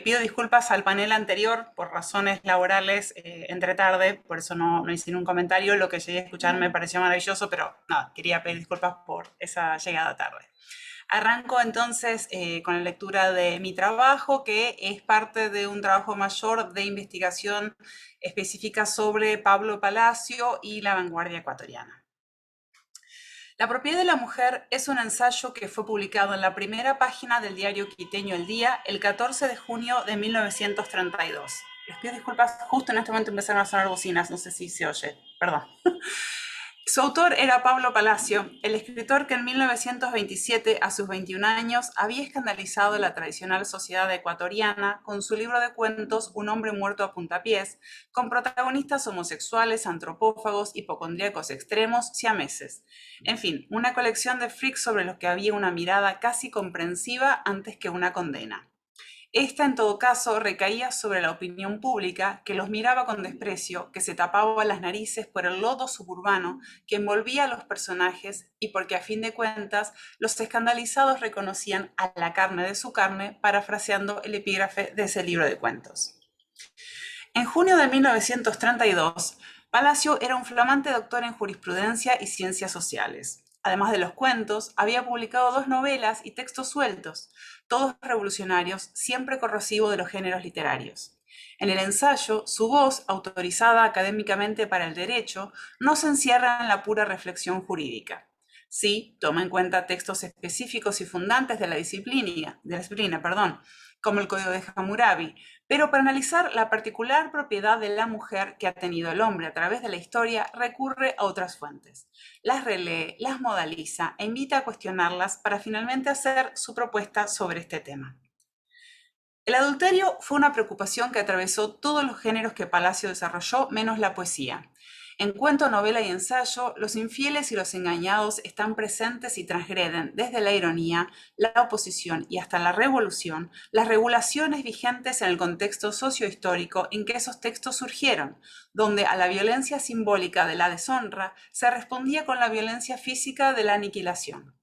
Pido disculpas al panel anterior por razones laborales, entré tarde, por eso no hice ningún comentario. Lo que llegué a escuchar me pareció maravilloso, pero nada, quería pedir disculpas por esa llegada tarde. Arranco entonces con la lectura de mi trabajo, que es parte de un trabajo mayor de investigación específica sobre Pablo Palacio y la vanguardia ecuatoriana. La propiedad de la mujer es un ensayo que fue publicado en la primera página del diario quiteño El Día el 14 de junio de 1932. Les pido disculpas, justo en este momento empezaron a sonar bocinas, no sé si se oye, perdón. Su autor era Pablo Palacio, el escritor que en 1927, a sus 21 años, había escandalizado la tradicional sociedad ecuatoriana con su libro de cuentos Un hombre muerto a puntapiés, con protagonistas homosexuales, antropófagos, hipocondríacos extremos, siameses. En fin, una colección de freaks sobre los que había una mirada casi comprensiva antes que una condena. Esta, en todo caso, recaía sobre la opinión pública, que los miraba con desprecio, que se tapaba las narices por el lodo suburbano que envolvía a los personajes y porque, a fin de cuentas, los escandalizados reconocían a la carne de su carne, parafraseando el epígrafe de ese libro de cuentos. En junio de 1932, Palacio era un flamante doctor en jurisprudencia y ciencias sociales. Además de los cuentos, había publicado 2 novelas y textos sueltos, todos revolucionarios, siempre corrosivo de los géneros literarios. En el ensayo, su voz, autorizada académicamente para el derecho, no se encierra en la pura reflexión jurídica. Sí, toma en cuenta textos específicos y fundantes de la disciplina, como el Código de Hammurabi, pero para analizar la particular propiedad de la mujer que ha tenido el hombre a través de la historia, recurre a otras fuentes. Las relee, las modaliza e invita a cuestionarlas para finalmente hacer su propuesta sobre este tema. El adulterio fue una preocupación que atravesó todos los géneros que Palacio desarrolló, menos la poesía. En cuento, novela y ensayo, los infieles y los engañados están presentes y transgreden, desde la ironía, la oposición y hasta la revolución, las regulaciones vigentes en el contexto sociohistórico en que esos textos surgieron, donde a la violencia simbólica de la deshonra se respondía con la violencia física de la aniquilación.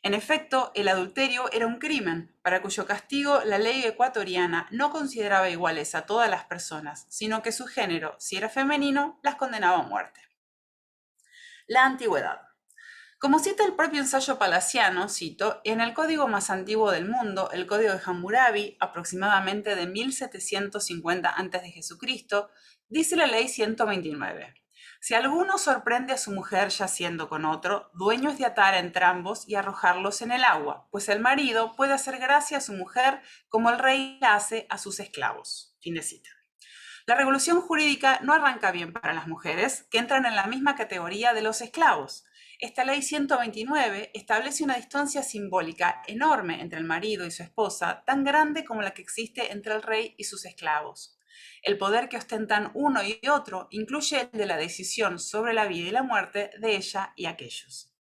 En efecto, el adulterio era un crimen, para cuyo castigo la ley ecuatoriana no consideraba iguales a todas las personas, sino que su género, si era femenino, las condenaba a muerte. La antigüedad. Como cita el propio ensayo palaciano, cito, en el código más antiguo del mundo, el Código de Hammurabi, aproximadamente de 1750 a.C., dice la ley 129. Si alguno sorprende a su mujer yaciendo con otro, dueño es de atar a entrambos y arrojarlos en el agua, pues el marido puede hacer gracia a su mujer como el rey hace a sus esclavos. Fin de cita. La revolución jurídica no arranca bien para las mujeres, que entran en la misma categoría de los esclavos. Esta ley 129 establece una distancia simbólica enorme entre el marido y su esposa, tan grande como la que existe entre el rey y sus esclavos. El poder que ostentan uno y otro incluye el de la decisión sobre la vida y la muerte de ella y aquellos.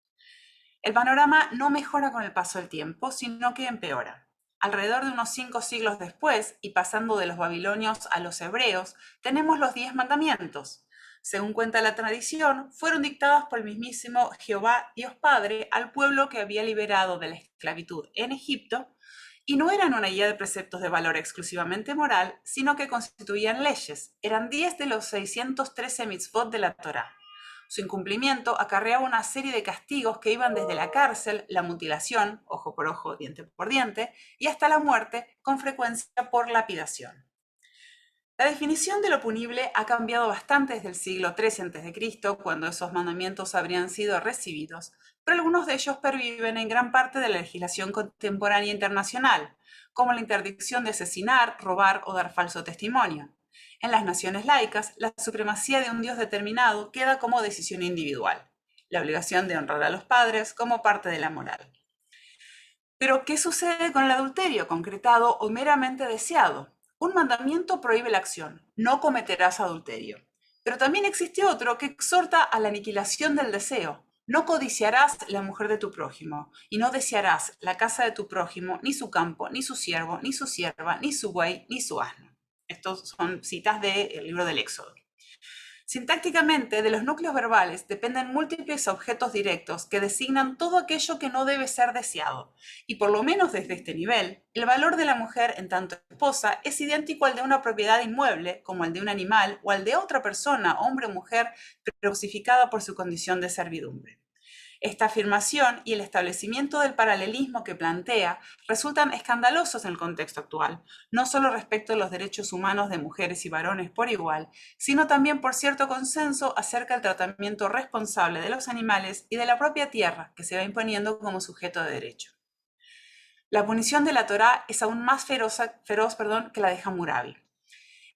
El panorama no mejora con el paso del tiempo, sino que empeora. Alrededor de unos 5 siglos después, y pasando de los babilonios a los hebreos, tenemos los 10 mandamientos. Según cuenta la tradición, fueron dictados por el mismísimo Jehová, Dios Padre, al pueblo que había liberado de la esclavitud en Egipto, y no eran una guía de preceptos de valor exclusivamente moral, sino que constituían leyes. Eran 10 de los 613 mitzvot de la Torá. Su incumplimiento acarreaba una serie de castigos que iban desde la cárcel, la mutilación, ojo por ojo, diente por diente, y hasta la muerte, con frecuencia por lapidación. La definición de lo punible ha cambiado bastante desde el siglo III a.C., cuando esos mandamientos habrían sido recibidos, pero algunos de ellos perviven en gran parte de la legislación contemporánea internacional, como la interdicción de asesinar, robar o dar falso testimonio. En las naciones laicas, la supremacía de un Dios determinado queda como decisión individual, la obligación de honrar a los padres como parte de la moral. Pero, ¿qué sucede con el adulterio, concretado o meramente deseado? Un mandamiento prohíbe la acción, no cometerás adulterio. Pero también existe otro que exhorta a la aniquilación del deseo. No codiciarás la mujer de tu prójimo, y no desearás la casa de tu prójimo, ni su campo, ni su siervo, ni su sierva, ni su buey, ni su asno. Estos son citas del libro del Éxodo. Sintácticamente, de los núcleos verbales dependen múltiples objetos directos que designan todo aquello que no debe ser deseado, y por lo menos desde este nivel, el valor de la mujer en tanto esposa es idéntico al de una propiedad inmueble, como el de un animal, o al de otra persona, hombre o mujer, crucificada por su condición de servidumbre. Esta afirmación y el establecimiento del paralelismo que plantea resultan escandalosos en el contexto actual, no solo respecto a los derechos humanos de mujeres y varones por igual, sino también por cierto consenso acerca del tratamiento responsable de los animales y de la propia tierra que se va imponiendo como sujeto de derecho. La punición de la Torá es aún más feroz que la de Hammurabi.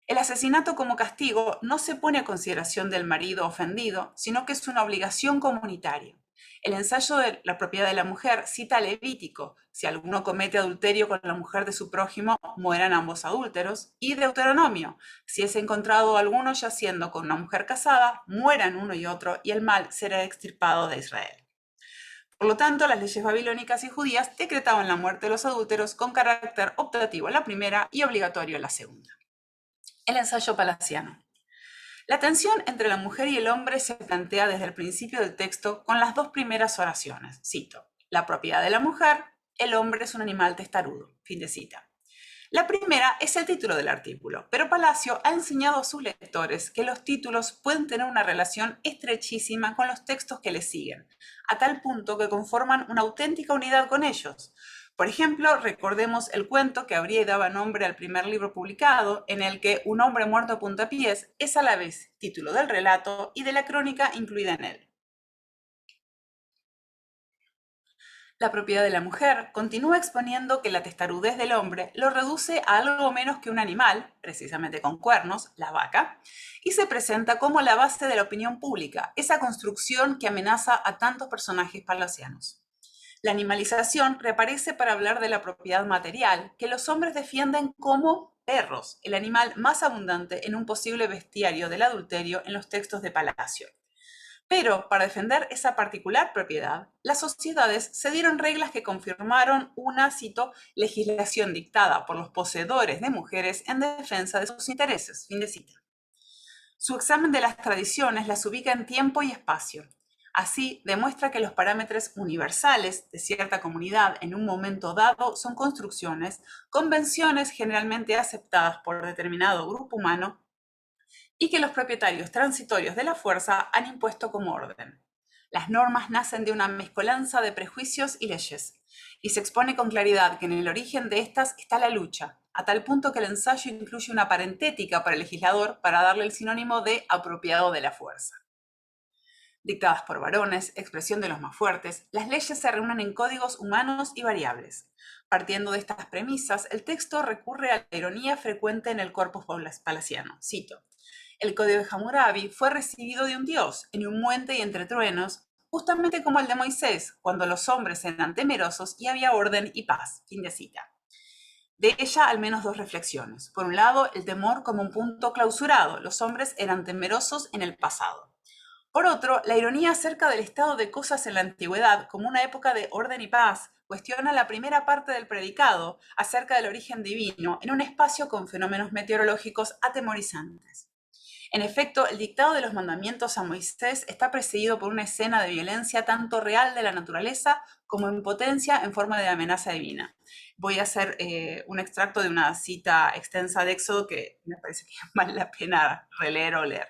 El asesinato como castigo no se pone a consideración del marido ofendido, sino que es una obligación comunitaria. El ensayo de la propiedad de la mujer cita a Levítico: si alguno comete adulterio con la mujer de su prójimo, mueran ambos adúlteros, y Deuteronomio: si es encontrado alguno yaciendo con una mujer casada, mueran uno y otro, y el mal será extirpado de Israel. Por lo tanto, las leyes babilónicas y judías decretaban la muerte de los adúlteros con carácter optativo en la primera y obligatorio en la segunda. El ensayo palaciano. La tensión entre la mujer y el hombre se plantea desde el principio del texto con las dos primeras oraciones. Cito: la propiedad de la mujer, el hombre es un animal testarudo. Fin de cita. La primera es el título del artículo, pero Palacio ha enseñado a sus lectores que los títulos pueden tener una relación estrechísima con los textos que les siguen, a tal punto que conforman una auténtica unidad con ellos. Por ejemplo, recordemos el cuento que abría y daba nombre al primer libro publicado, en el que un hombre muerto a puntapiés es a la vez título del relato y de la crónica incluida en él. La propiedad de la mujer continúa exponiendo que la testarudez del hombre lo reduce a algo menos que un animal, precisamente con cuernos, la vaca, y se presenta como la base de la opinión pública, esa construcción que amenaza a tantos personajes palacianos. La animalización reaparece para hablar de la propiedad material, que los hombres defienden como perros, el animal más abundante en un posible bestiario del adulterio en los textos de Palacio. Pero para defender esa particular propiedad, las sociedades se dieron reglas que confirmaron una, cito, legislación dictada por los poseedores de mujeres en defensa de sus intereses. Fin de cita. Su examen de las tradiciones las ubica en tiempo y espacio. Así, demuestra que los parámetros universales de cierta comunidad en un momento dado son construcciones, convenciones generalmente aceptadas por determinado grupo humano, y que los propietarios transitorios de la fuerza han impuesto como orden. Las normas nacen de una mezcolanza de prejuicios y leyes, y se expone con claridad que en el origen de estas está la lucha, a tal punto que el ensayo incluye una parentética para el legislador para darle el sinónimo de apropiado de la fuerza. Dictadas por varones, expresión de los más fuertes, las leyes se reúnen en códigos humanos y variables. Partiendo de estas premisas, el texto recurre a la ironía frecuente en el corpus palaciano. Cito: el código de Hammurabi fue recibido de un dios en un monte y entre truenos, justamente como el de Moisés, cuando los hombres eran temerosos y había orden y paz. Fin de cita. De ella, al menos dos reflexiones. Por un lado, el temor como un punto clausurado. Los hombres eran temerosos en el pasado. Por otro, la ironía acerca del estado de cosas en la antigüedad como una época de orden y paz cuestiona la primera parte del predicado acerca del origen divino en un espacio con fenómenos meteorológicos atemorizantes. En efecto, el dictado de los mandamientos a Moisés está precedido por una escena de violencia tanto real de la naturaleza como en potencia en forma de amenaza divina. Voy a hacer un extracto de una cita extensa de Éxodo que me parece que vale la pena releer o leer.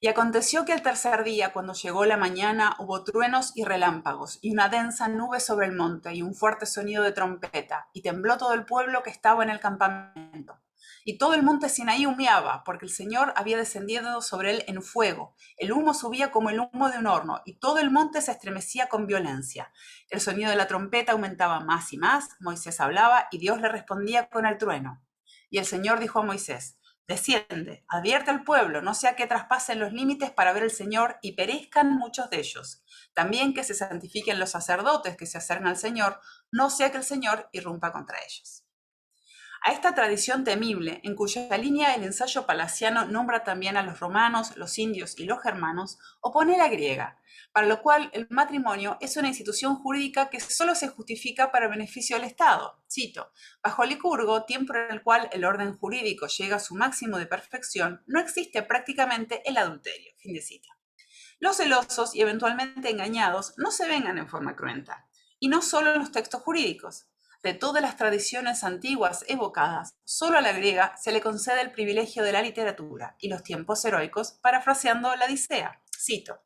Y aconteció que el tercer día, cuando llegó la mañana, hubo truenos y relámpagos, y una densa nube sobre el monte, y un fuerte sonido de trompeta, y tembló todo el pueblo que estaba en el campamento. Y todo el monte Sinaí humeaba, porque el Señor había descendido sobre él en fuego. El humo subía como el humo de un horno, y todo el monte se estremecía con violencia. El sonido de la trompeta aumentaba más y más, Moisés hablaba, y Dios le respondía con el trueno. Y el Señor dijo a Moisés: desciende, advierte al pueblo, no sea que traspasen los límites para ver al Señor y perezcan muchos de ellos. También que se santifiquen los sacerdotes que se acercan al Señor, no sea que el Señor irrumpa contra ellos. A esta tradición temible, en cuya línea el ensayo palaciano nombra también a los romanos, los indios y los germanos, opone la griega, para lo cual el matrimonio es una institución jurídica que solo se justifica para beneficio del Estado. Cito: bajo Licurgo, tiempo en el cual el orden jurídico llega a su máximo de perfección, no existe prácticamente el adulterio. Fin de cita. Los celosos y eventualmente engañados no se vengan en forma cruenta, y no solo en los textos jurídicos. De todas las tradiciones antiguas evocadas, solo a la griega se le concede el privilegio de la literatura y los tiempos heroicos, parafraseando la Odisea. Cito: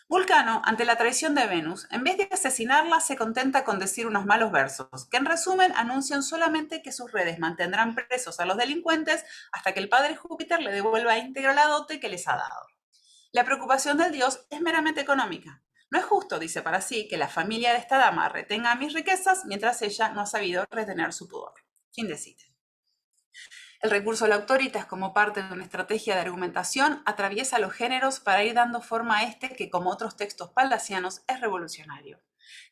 Vulcano, ante la traición de Venus, en vez de asesinarla, se contenta con decir unos malos versos, que en resumen anuncian solamente que sus redes mantendrán presos a los delincuentes hasta que el padre Júpiter le devuelva íntegra la dote que les ha dado. La preocupación del dios es meramente económica. No es justo, dice para sí, que la familia de esta dama retenga mis riquezas mientras ella no ha sabido retener su pudor. Fin de cita. El recurso a la autoritas como parte de una estrategia de argumentación atraviesa los géneros para ir dando forma a este que, como otros textos palacianos, es revolucionario.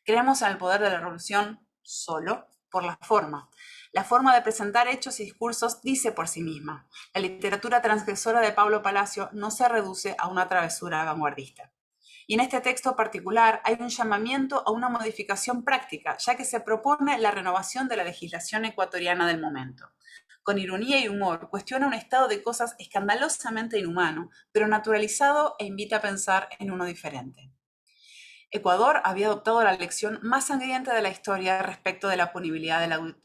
Creemos en el poder de la revolución solo por la forma. La forma de presentar hechos y discursos dice por sí misma. La literatura transgresora de Pablo Palacio no se reduce a una travesura vanguardista. Y en este texto particular hay un llamamiento a una modificación práctica, ya que se propone la renovación de la legislación ecuatoriana del momento. Con ironía y humor, cuestiona un estado de cosas escandalosamente inhumano, pero naturalizado e invita a pensar en uno diferente. Ecuador había adoptado la lección más sangrienta de la historia respecto de la punibilidad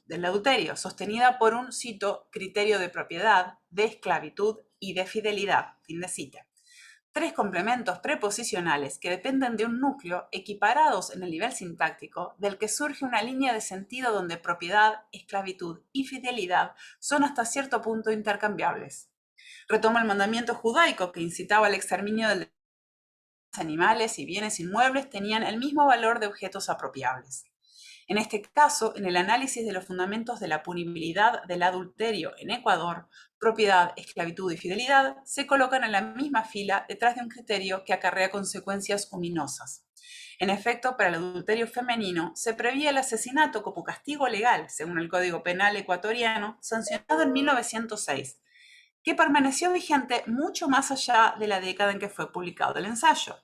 del adulterio, sostenida por un, cito, criterio de propiedad, de esclavitud y de fidelidad, fin de cita. 3 complementos preposicionales que dependen de un núcleo equiparados en el nivel sintáctico, del que surge una línea de sentido donde propiedad, esclavitud y fidelidad son hasta cierto punto intercambiables. Retoma el mandamiento judaico que incitaba al exterminio de animales y bienes inmuebles tenían el mismo valor de objetos apropiables. En este caso, en el análisis de los fundamentos de la punibilidad del adulterio en Ecuador, propiedad, esclavitud y fidelidad se colocan en la misma fila detrás de un criterio que acarrea consecuencias ominosas. En efecto, para el adulterio femenino se prevía el asesinato como castigo legal, según el Código Penal ecuatoriano, sancionado en 1906, que permaneció vigente mucho más allá de la década en que fue publicado el ensayo.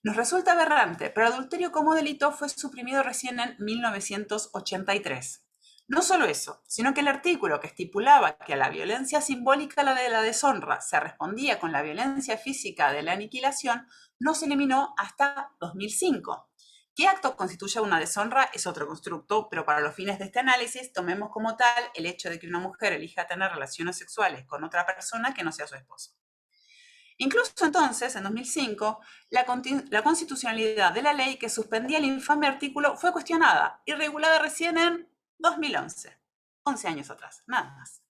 Nos resulta aberrante, pero el adulterio como delito fue suprimido recién en 1983. No solo eso, sino que el artículo que estipulaba que a la violencia simbólica de la deshonra se respondía con la violencia física de la aniquilación no se eliminó hasta 2005. ¿Qué acto constituye una deshonra? Es otro constructo, pero para los fines de este análisis tomemos como tal el hecho de que una mujer elija tener relaciones sexuales con otra persona que no sea su esposo. Incluso entonces, en 2005, la constitucionalidad de la ley que suspendía el infame artículo fue cuestionada y regulada recién en 2011, 11 años atrás, nada más.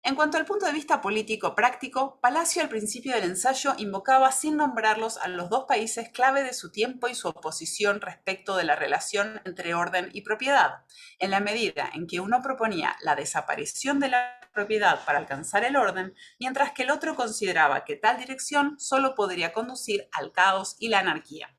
En cuanto al punto de vista político práctico, Palacio al principio del ensayo invocaba sin nombrarlos a los 2 países clave de su tiempo y su oposición respecto de la relación entre orden y propiedad, en la medida en que uno proponía la desaparición de la propiedad para alcanzar el orden, mientras que el otro consideraba que tal dirección solo podría conducir al caos y la anarquía.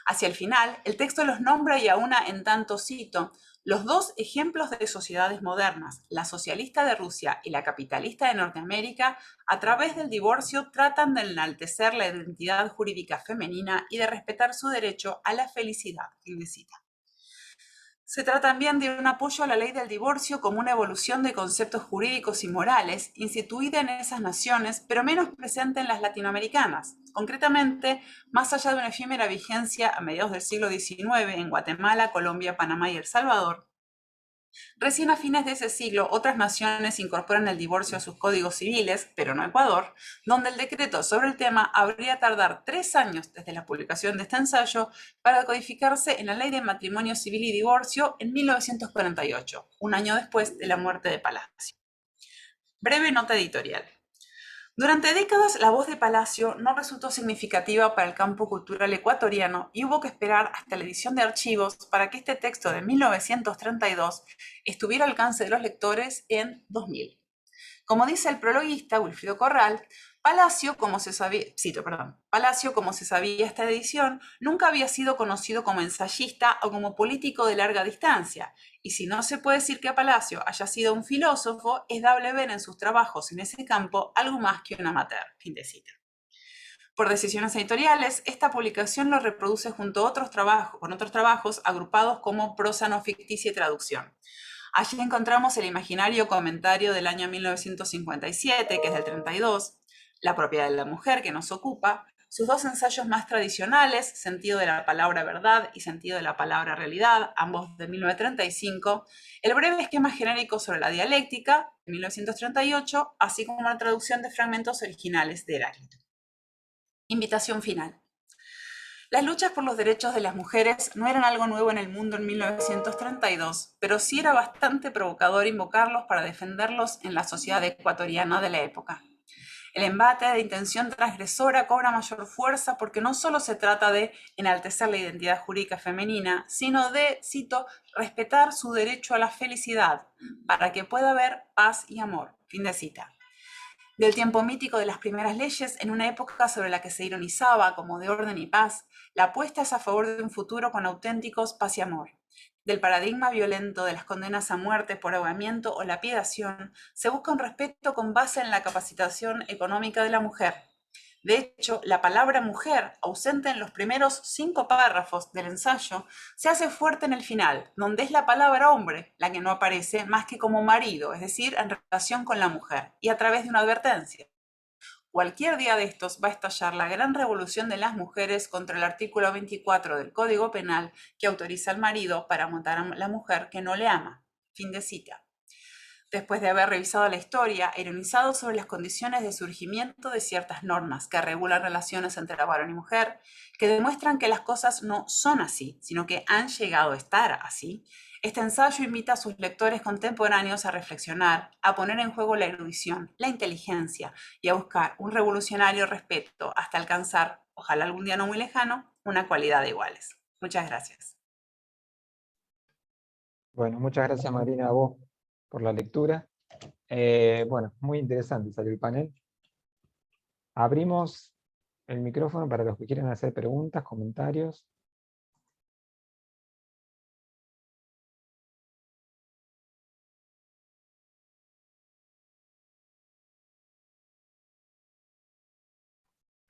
Hacia el final, el texto los nombra y aúna en tanto, cito, los 2 ejemplos de sociedades modernas, la socialista de Rusia y la capitalista de Norteamérica, a través del divorcio tratan de enaltecer la identidad jurídica femenina y de respetar su derecho a la felicidad. Fin de cita. Se trata también de un apoyo a la ley del divorcio como una evolución de conceptos jurídicos y morales instituida en esas naciones, pero menos presente en las latinoamericanas. Concretamente, más allá de una efímera vigencia a mediados del siglo XIX en Guatemala, Colombia, Panamá y El Salvador, recién a fines de ese siglo otras naciones incorporan el divorcio a sus códigos civiles, pero no Ecuador, donde el decreto sobre el tema habría tardar 3 años desde la publicación de este ensayo para codificarse en la Ley de Matrimonio Civil y Divorcio en 1948, un año después de la muerte de Palacio. Breve nota editorial. Durante décadas, la voz de Palacio no resultó significativa para el campo cultural ecuatoriano y hubo que esperar hasta la edición de archivos para que este texto de 1932 estuviera al alcance de los lectores en 2000. Como dice el prologuista Wilfrido Corral, Palacio, como se sabía esta edición, nunca había sido conocido como ensayista o como político de larga distancia, y si no se puede decir que Palacio haya sido un filósofo, es dable ver en sus trabajos en ese campo algo más que un amateur. Fin de cita. Por decisiones editoriales, esta publicación lo reproduce junto a otros trabajos agrupados como prosa no ficticia y traducción. Allí encontramos el imaginario comentario del año 1957, que es del 32, La propiedad de la mujer, que nos ocupa, sus 2 ensayos más tradicionales, Sentido de la palabra verdad y Sentido de la palabra realidad, ambos de 1935, el breve esquema genérico sobre la dialéctica, de 1938, así como la traducción de fragmentos originales de Heráclito. Invitación final. Las luchas por los derechos de las mujeres no eran algo nuevo en el mundo en 1932, pero sí era bastante provocador invocarlos para defenderlos en la sociedad ecuatoriana de la época. El embate de intención transgresora cobra mayor fuerza porque no solo se trata de enaltecer la identidad jurídica femenina, sino de, cito, respetar su derecho a la felicidad, para que pueda haber paz y amor. Fin de cita. Del tiempo mítico de las primeras leyes, en una época sobre la que se ironizaba como de orden y paz, la apuesta es a favor de un futuro con auténticos paz y amor. Del paradigma violento de las condenas a muerte por ahogamiento o lapidación, se busca un respeto con base en la capacitación económica de la mujer. De hecho, la palabra mujer, ausente en los primeros 5 párrafos del ensayo, se hace fuerte en el final, donde es la palabra hombre la que no aparece más que como marido, es decir, en relación con la mujer, y a través de una advertencia. Cualquier día de estos va a estallar la gran revolución de las mujeres contra el artículo 24 del Código Penal que autoriza al marido para matar a la mujer que no le ama. Fin de cita. Después de haber revisado la historia, ironizado sobre las condiciones de surgimiento de ciertas normas que regulan relaciones entre varón y mujer, que demuestran que las cosas no son así, sino que han llegado a estar así, este ensayo invita a sus lectores contemporáneos a reflexionar, a poner en juego la erudición, la inteligencia y a buscar un revolucionario respeto hasta alcanzar, ojalá algún día no muy lejano, una cualidad de iguales. Muchas gracias. Bueno, muchas gracias Marina a vos por la lectura. Bueno, muy interesante salió el panel. Abrimos el micrófono para los que quieran hacer preguntas, comentarios.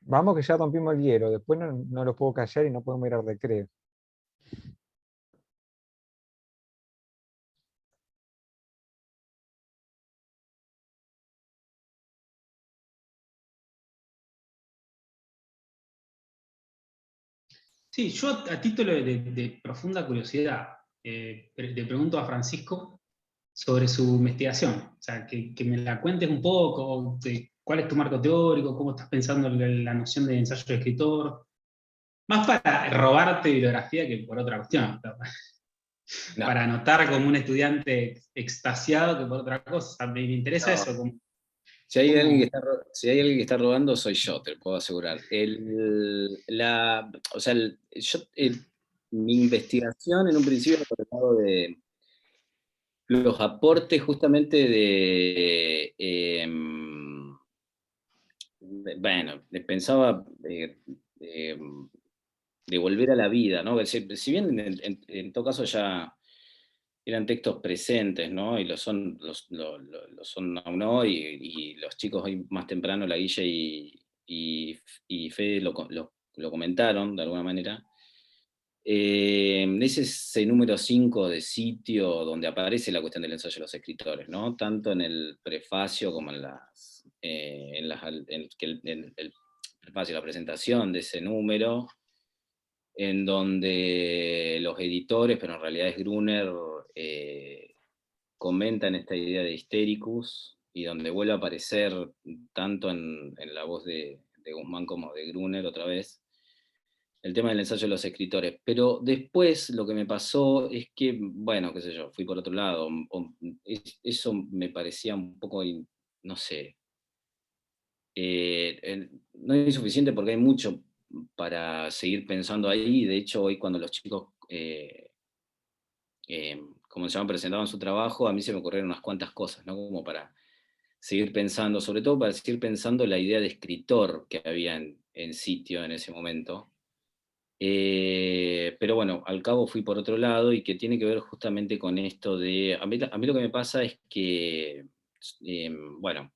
Vamos que ya rompimos el hielo, después no lo puedo callar y no podemos ir al recreo. Sí, yo a título de profunda curiosidad, le pregunto a Francisco sobre su investigación. O sea, que me la cuentes un poco, de cuál es tu marco teórico, cómo estás pensando en la noción de ensayo de escritor. Más para robarte bibliografía que por otra cuestión. No. Para anotar como un estudiante extasiado que por otra cosa. Me interesa No. eso. Como, Si hay, ¿cómo? alguien que está robando, soy yo, te lo puedo asegurar. Mi investigación en un principio ha tratado de los aportes justamente bueno, pensaba de volver a la vida, ¿no? Si bien en todo caso ya eran textos presentes, ¿no? Y lo son aún hoy, y los chicos hoy más temprano, la Guille y Fede lo comentaron de alguna manera. Es ese número 5 de sitio donde aparece la cuestión del ensayo de los escritores, ¿no? Tanto en el prefacio como en el prefacio, la presentación de ese número, en donde los editores, pero en realidad es Gruner, comentan esta idea de Hystericus, y donde vuelve a aparecer tanto en la voz de Guzmán como de Gruner otra vez, el tema del ensayo de los escritores. Pero después lo que me pasó es que, bueno, qué sé yo, fui por otro lado. Eso me parecía un poco, no sé, no es suficiente porque hay mucho para seguir pensando ahí. De hecho, hoy cuando los chicos, como se llaman, presentaban su trabajo, a mí se me ocurrieron unas cuantas cosas, ¿no? Como para seguir pensando, sobre todo para seguir pensando la idea de escritor que había en sitio en ese momento. Pero bueno, al cabo fui por otro lado, y que tiene que ver justamente con esto de... A mí lo que me pasa es que, bueno,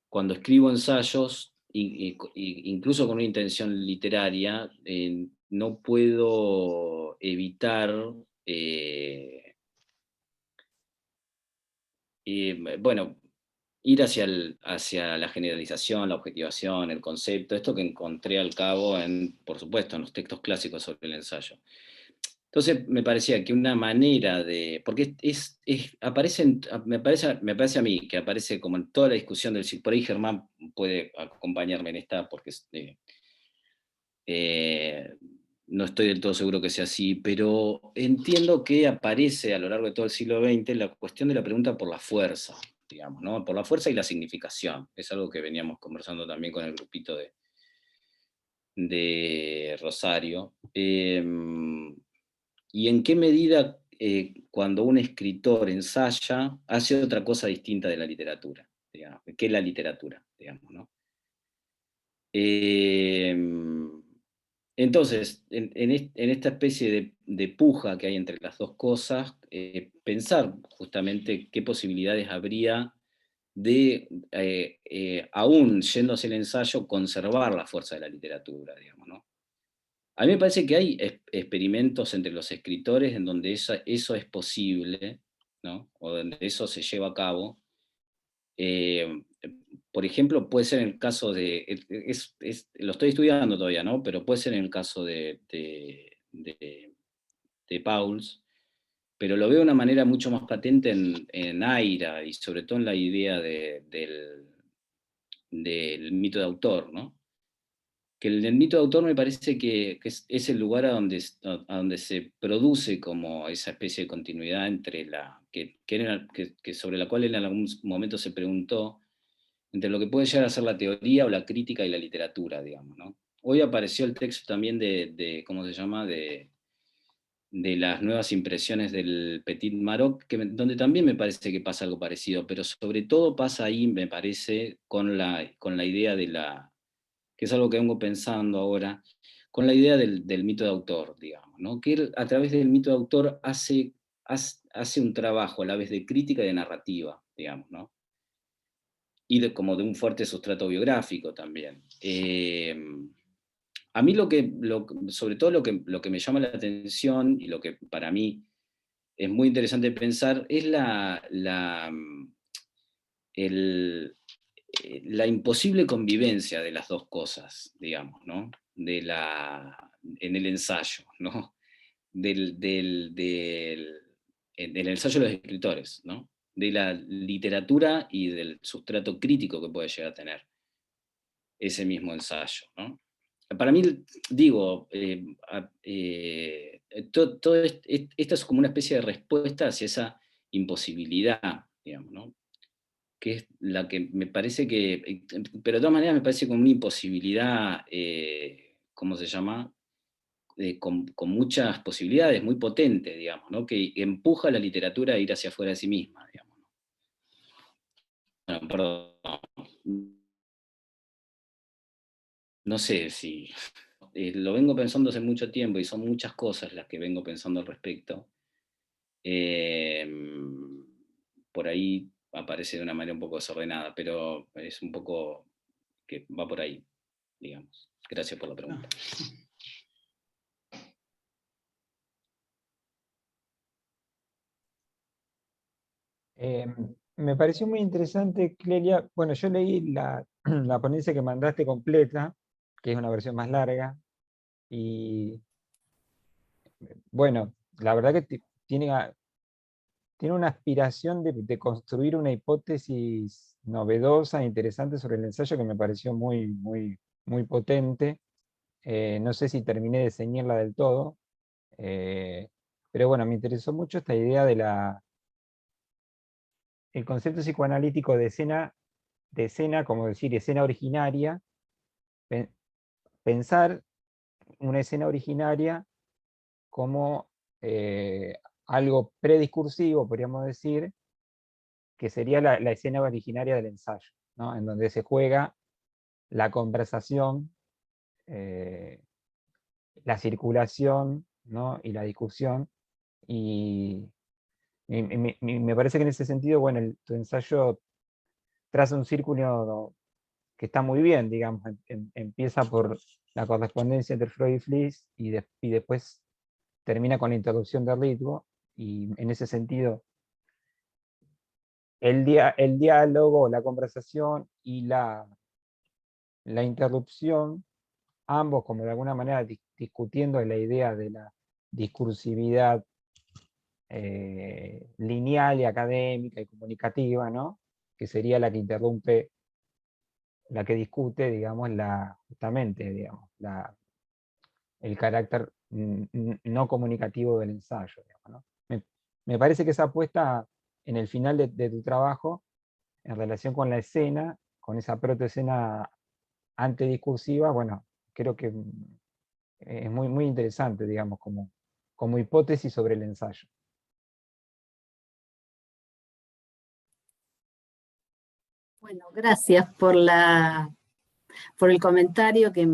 cuando escribo ensayos, incluso con una intención literaria, no puedo evitar, bueno, ir hacia la generalización, la objetivación, el concepto, esto que encontré al cabo por supuesto, en los textos clásicos sobre el ensayo. Entonces me parecía que una manera de... Porque me parece a mí que aparece como en toda la discusión del... Por ahí Germán puede acompañarme en esta, porque no estoy del todo seguro que sea así, pero entiendo que aparece a lo largo de todo el siglo XX la cuestión de la pregunta por la fuerza, digamos, ¿no? Por la fuerza y la significación. Es algo que veníamos conversando también con el grupito de Rosario. ¿Y en qué medida cuando un escritor ensaya hace otra cosa distinta de la literatura, digamos, que es la literatura, digamos, ¿no? Entonces, en esta especie de puja que hay entre las dos cosas, pensar justamente qué posibilidades habría de, aún yéndose el ensayo, conservar la fuerza de la literatura, digamos, ¿no? A mí me parece que hay experimentos entre los escritores en donde eso es posible, ¿no? O donde eso se lleva a cabo. Por ejemplo, puede ser en el caso de, lo estoy estudiando todavía, ¿no? Pero puede ser en el caso de Pauls, pero lo veo de una manera mucho más patente en Aira, y sobre todo en la idea del mito de autor, ¿no? Que el mito de autor me parece que es el lugar a donde se produce como esa especie de continuidad entre que sobre la cual él en algún momento se preguntó, entre lo que puede llegar a ser la teoría o la crítica y la literatura, digamos, ¿no? Hoy apareció el texto también ¿cómo se llama?, de las nuevas impresiones del Petit Maroc, donde también me parece que pasa algo parecido, pero sobre todo pasa ahí, me parece, con la idea que es algo que vengo pensando ahora, con la idea del mito de autor, digamos, ¿no? Que él, a través del mito de autor, hace un trabajo a la vez de crítica y de narrativa, digamos, ¿no? Y como de un fuerte sustrato biográfico también. A mí sobre todo lo que me llama la atención y lo que para mí es muy interesante pensar es la imposible convivencia de las dos cosas, digamos, ¿no? En el ensayo, ¿no? En el ensayo de los escritores, ¿no? De la literatura y del sustrato crítico que puede llegar a tener ese mismo ensayo, ¿no? Para mí, digo, esto es como una especie de respuesta hacia esa imposibilidad, digamos, ¿no? Que es la que me parece que, pero de todas maneras me parece como una imposibilidad, ¿cómo se llama?, con muchas posibilidades, muy potente, digamos, ¿no? Que empuja a la literatura a ir hacia afuera de sí misma, digamos. Bueno, perdón. No sé si lo vengo pensando hace mucho tiempo y son muchas cosas las que vengo pensando al respecto. Por ahí aparece de una manera un poco desordenada, pero es un poco que va por ahí, digamos. Gracias por la pregunta. Me pareció muy interesante, Clelia. Bueno, yo leí la ponencia que mandaste completa, que es una versión más larga, y bueno, la verdad que tiene una aspiración de construir una hipótesis novedosa e interesante sobre el ensayo que me pareció muy, muy, muy potente. No sé si terminé de ceñirla del todo, pero bueno, me interesó mucho esta idea el concepto psicoanalítico de escena, como decir, escena originaria, pensar una escena originaria como algo prediscursivo, podríamos decir, que sería la escena originaria del ensayo, ¿no? En donde se juega la conversación, la circulación, ¿no? Y la discusión. Y me parece que en ese sentido, bueno, tu ensayo traza un círculo que está muy bien, digamos, empieza por la correspondencia entre Freud y Fliess y después termina con la introducción del ritmo, y en ese sentido el diálogo, la conversación y la interrupción, ambos como de alguna manera discutiendo la idea de la discursividad lineal y académica y comunicativa, ¿no? Que sería la que interrumpe, la que discute, digamos, justamente, digamos, el carácter no comunicativo del ensayo, digamos, ¿no? Me parece que esa apuesta en el final de tu trabajo en relación con la escena, con esa protoescena antidiscursiva, bueno, creo que es muy, muy interesante, digamos, como hipótesis sobre el ensayo. Bueno, gracias por el comentario que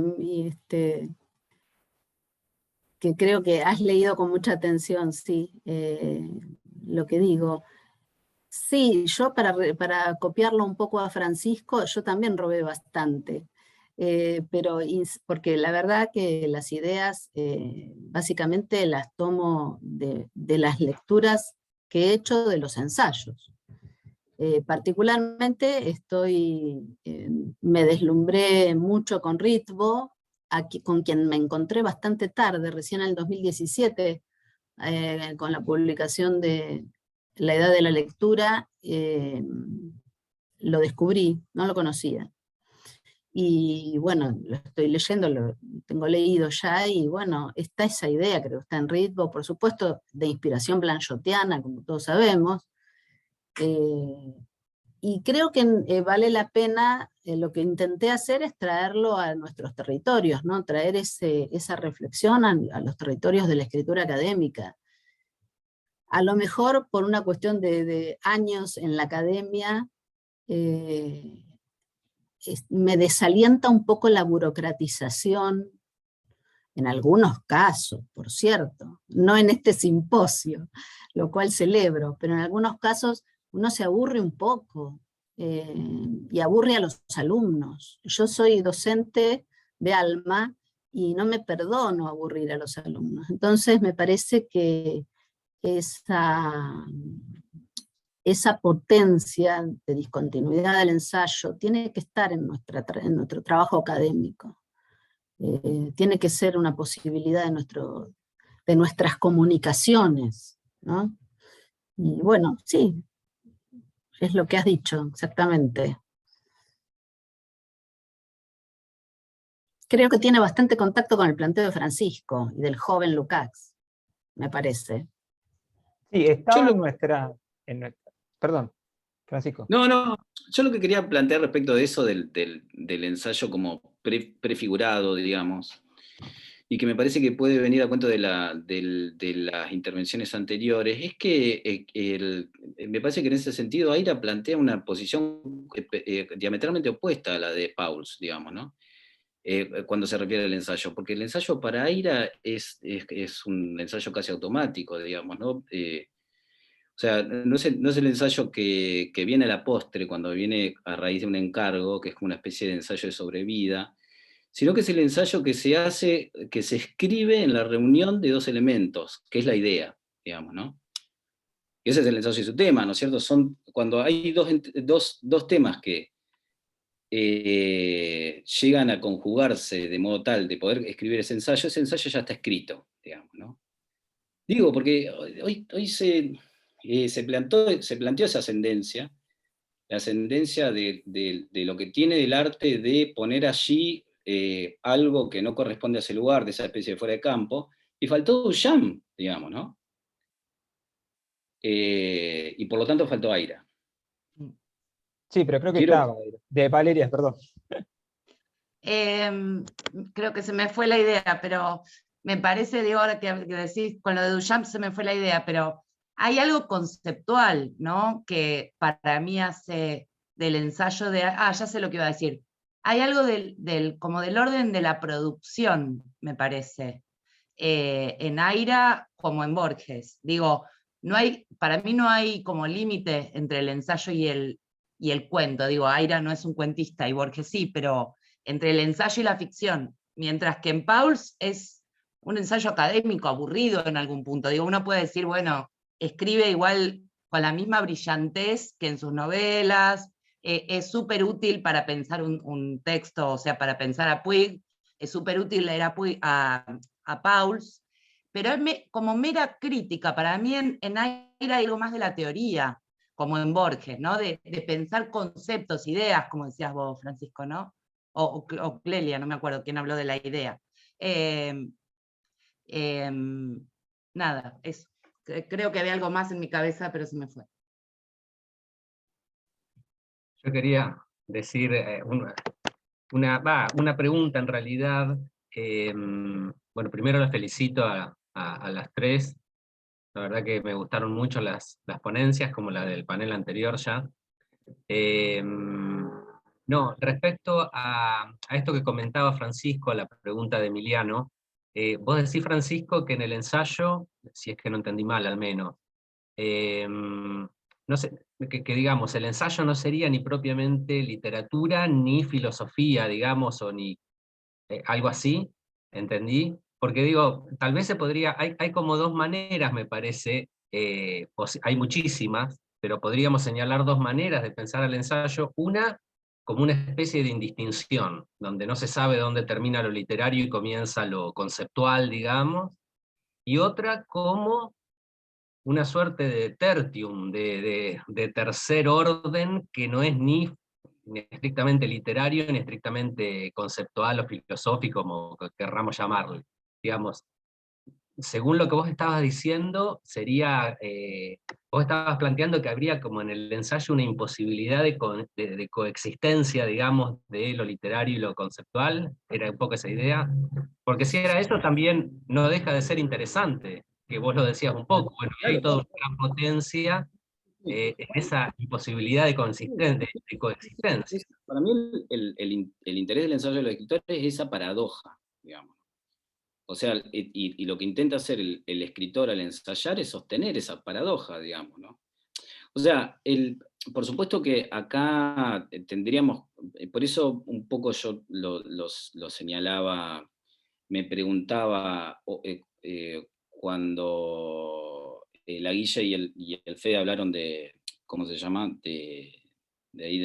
creo que has leído con mucha atención, sí, lo que digo. Sí, yo para copiarlo un poco a Francisco, yo también robé bastante, porque la verdad que las ideas básicamente las tomo de las lecturas que he hecho de los ensayos. Particularmente me deslumbré mucho con Ritvo, con quien me encontré bastante tarde, recién en el 2017, con la publicación de La Edad de la Lectura, lo descubrí, no lo conocía. Y bueno, lo estoy leyendo, lo tengo leído ya, y bueno, está esa idea, creo que está en Ritvo, por supuesto, de inspiración blanchotiana, como todos sabemos. Y creo que vale la pena, lo que intenté hacer es traerlo a nuestros territorios, ¿no? Traer esa reflexión a los territorios de la escritura académica. A lo mejor por una cuestión de años en la academia, me desalienta un poco la burocratización, en algunos casos, por cierto, no en este simposio, lo cual celebro, pero en algunos casos uno se aburre un poco y aburre a los alumnos. Yo soy docente de alma y no me perdono aburrir a los alumnos. Entonces me parece que esa potencia de discontinuidad del ensayo tiene que estar en nuestro trabajo académico. Tiene que ser una posibilidad de nuestras comunicaciones, ¿no? Y bueno, sí, es lo que has dicho, exactamente. Creo que tiene bastante contacto con el planteo de Francisco y del joven Lukács, me parece. Sí, Yo estaba lo, perdón, Francisco. no, yo lo que quería plantear respecto de eso del ensayo como prefigurado, digamos, y que me parece que puede venir a cuento de las intervenciones anteriores, es que me parece que en ese sentido Aira plantea una posición diametralmente opuesta a la de Pauls, digamos, ¿no? Cuando se refiere al ensayo, porque el ensayo para Aira es un ensayo casi automático, digamos, ¿no? O sea, no es el ensayo que viene a la postre, cuando viene a raíz de un encargo, que es como una especie de ensayo de sobrevida, sino que es el ensayo que se hace, que se escribe en la reunión de dos elementos, que es la idea, digamos, ¿no? Y ese es el ensayo y su tema, ¿no es cierto? Son cuando hay dos temas que llegan a conjugarse de modo tal de poder escribir ese ensayo ya está escrito, digamos, ¿no? Digo, porque hoy se planteó esa ascendencia, la ascendencia de lo que tiene del arte de poner allí algo que no corresponde a ese lugar, de esa especie de fuera de campo, y faltó Duchamp, digamos, ¿no? Y por lo tanto faltó Aira. Sí, pero creo que Quiero, estaba, de Valeria, perdón. Creo que se me fue la idea, pero me parece, digo, ahora que decís, con lo de Duchamp se me fue la idea, pero hay algo conceptual, ¿no? Que para mí hace del ensayo ya sé lo que iba a decir. Hay algo como del orden de la producción, me parece, en Aira como en Borges. Digo, para mí no hay como límite entre el ensayo y el cuento. Digo, Aira no es un cuentista y Borges sí, pero entre el ensayo y la ficción, mientras que en Pauls es un ensayo académico aburrido en algún punto. Digo, uno puede decir, bueno, escribe igual con la misma brillantez que en sus novelas, es súper útil para pensar un texto, o sea, para pensar a Puig, es súper útil leer a Pauls, pero como mera crítica, para mí en Aira hay algo más de la teoría, como en Borges, ¿no? De pensar conceptos, ideas, como decías vos, Francisco, ¿no? O Clelia, no me acuerdo quién habló de la idea. Nada, eso. Creo que había algo más en mi cabeza, pero se me fue. Yo quería decir una pregunta en realidad. Bueno, primero las felicito a las tres. La verdad que me gustaron mucho las ponencias, como la del panel anterior ya. No, respecto a esto que comentaba Francisco, a la pregunta de Emiliano, vos decís, Francisco, que en el ensayo, si es que no entendí mal al menos, no sé, que digamos, el ensayo no sería ni propiamente literatura, ni filosofía, digamos, o ni algo así, ¿entendí? Porque digo, tal vez se podría, hay como dos maneras, me parece, hay muchísimas, pero podríamos señalar dos maneras de pensar el ensayo. Una, como una especie de indistinción, donde no se sabe dónde termina lo literario y comienza lo conceptual, digamos, y otra como una suerte de tertium, de tercer orden, que no es ni estrictamente literario, ni estrictamente conceptual o filosófico, como querramos llamarlo. Digamos, según lo que vos estabas diciendo, sería, vos estabas planteando que habría como en el ensayo una imposibilidad de coexistencia, digamos, de lo literario y lo conceptual, era un poco esa idea, porque si era eso también no deja de ser interesante, que vos lo decías un poco, bueno, y hay toda una gran potencia en esa imposibilidad de coexistencia. Para mí el interés del ensayo de los escritores es esa paradoja, digamos. O sea, y lo que intenta hacer el escritor al ensayar es sostener esa paradoja, digamos, ¿no? O sea, por supuesto que acá tendríamos, por eso un poco yo lo señalaba, me preguntaba cuando la Guilla y el Fede hablaron de, ¿cómo se llama? De ahí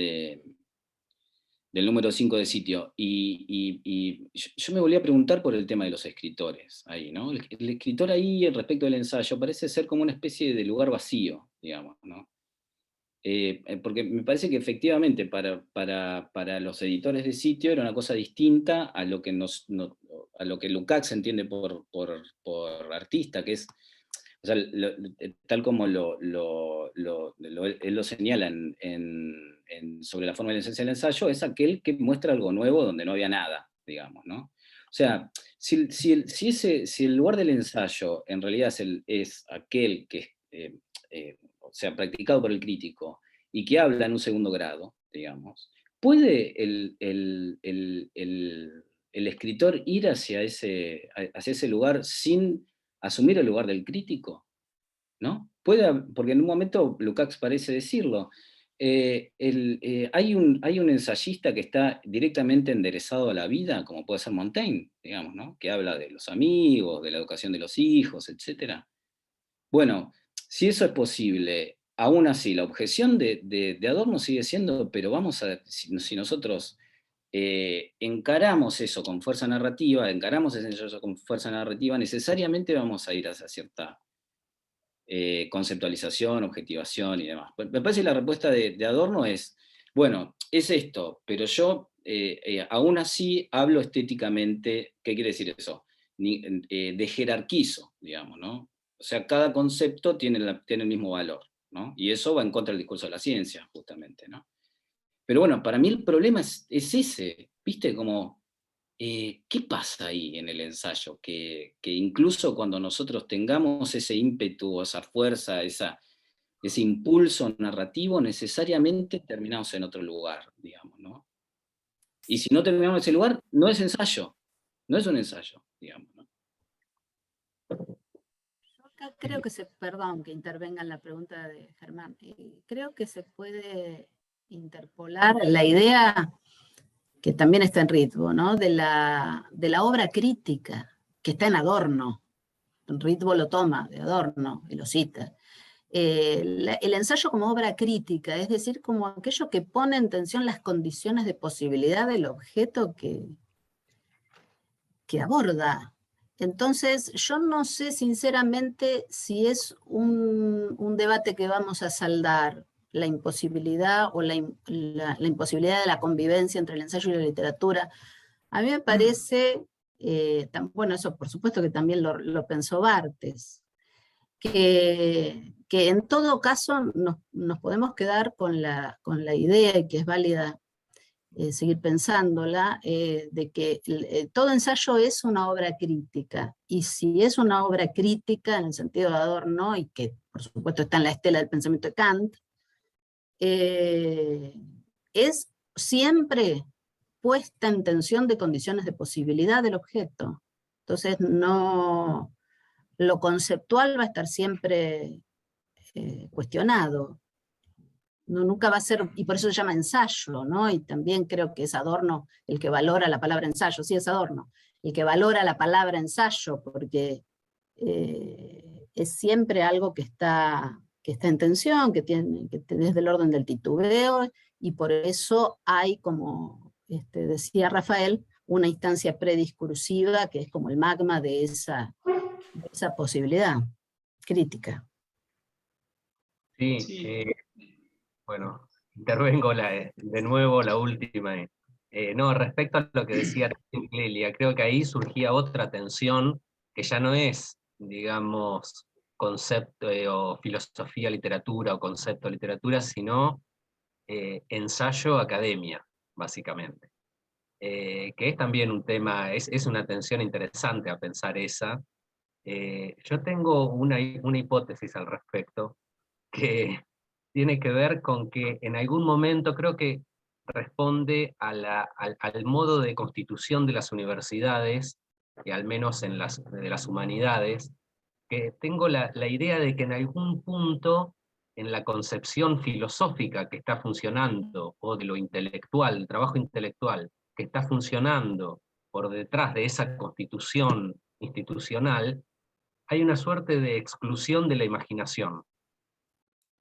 del número 5 de sitio. Y yo me volví a preguntar por el tema de los escritores ahí, ¿no? El escritor ahí, respecto del ensayo, parece ser como una especie de lugar vacío, digamos, ¿no? Porque me parece que efectivamente para los editores de sitio era una cosa distinta a lo que, a lo que Lukács entiende por artista, que es, o sea, tal como él lo señala sobre la forma de la esencia del ensayo, es aquel que muestra algo nuevo donde no había nada, digamos, ¿no? O sea, si el lugar del ensayo en realidad es aquel que o sea, practicado por el crítico, y que habla en un segundo grado, digamos, ¿puede el escritor ir hacia ese lugar sin asumir el lugar del crítico? ¿No? Porque en un momento Lukács parece decirlo, hay un ensayista que está directamente enderezado a la vida, como puede ser Montaigne, digamos, ¿no? Que habla de los amigos, de la educación de los hijos, etc. Bueno, si eso es posible, aún así, la objeción de Adorno sigue siendo, pero vamos a, si nosotros encaramos eso con fuerza narrativa, encaramos ese ensayo con fuerza narrativa, necesariamente vamos a ir hacia cierta conceptualización, objetivación y demás. Me parece que la respuesta de Adorno es, bueno, es esto, pero yo aún así hablo estéticamente. ¿Qué quiere decir eso? De jerarquizo, digamos, ¿no? O sea, cada concepto tiene el mismo valor, ¿no? Y eso va en contra del discurso de la ciencia, justamente, ¿no? Pero bueno, para mí el problema es ese, ¿viste? Como, ¿qué pasa ahí en el ensayo? Que incluso cuando nosotros tengamos ese ímpetu, esa fuerza, ese impulso narrativo, necesariamente terminamos en otro lugar, digamos, ¿no? Y si no terminamos en ese lugar, no es ensayo, no es un ensayo, digamos, ¿no? Yo acá creo que perdón que intervenga en la pregunta de Germán, creo que se puede interpolar la idea que también está en Ritvo, ¿no? de la obra crítica, que está en Adorno. Ritvo lo toma de Adorno y lo cita. El ensayo como obra crítica, es decir, como aquello que pone en tensión las condiciones de posibilidad del objeto que aborda. Entonces, yo no sé sinceramente si es un debate que vamos a saldar, la imposibilidad o la imposibilidad de la convivencia entre el ensayo y la literatura. A mí me parece, bueno, eso por supuesto que también lo pensó Barthes, que en todo caso nos podemos quedar con la idea, y que es válida seguir pensándola, de que todo ensayo es una obra crítica, y si es una obra crítica en el sentido de Adorno, y que por supuesto está en la estela del pensamiento de Kant, es siempre puesta en tensión de condiciones de posibilidad del objeto. Entonces no, lo conceptual va a estar siempre cuestionado. No, nunca va a ser, y por eso se llama ensayo, ¿no? Y también creo que es Adorno el que valora la palabra ensayo, sí es Adorno, el que valora la palabra ensayo, porque es siempre algo que está en tensión, que es del orden del titubeo, y por eso hay, como decía Rafael, una instancia prediscursiva que es como el magma de esa posibilidad crítica. Sí, Sí. bueno, intervengo de nuevo la última. No, respecto a lo que decía Clelia, creo que ahí surgía otra tensión que ya no es, digamos, concepto o filosofía literatura o concepto literatura, sino ensayo academia, básicamente. Que es también un tema, es una tensión interesante a pensar esa. Yo tengo una hipótesis al respecto, que tiene que ver con que en algún momento creo que responde al modo de constitución de las universidades, que al menos de las humanidades, que tengo la idea de que en algún punto, en la concepción filosófica que está funcionando, o de lo intelectual, el trabajo intelectual, que está funcionando por detrás de esa constitución institucional, hay una suerte de exclusión de la imaginación.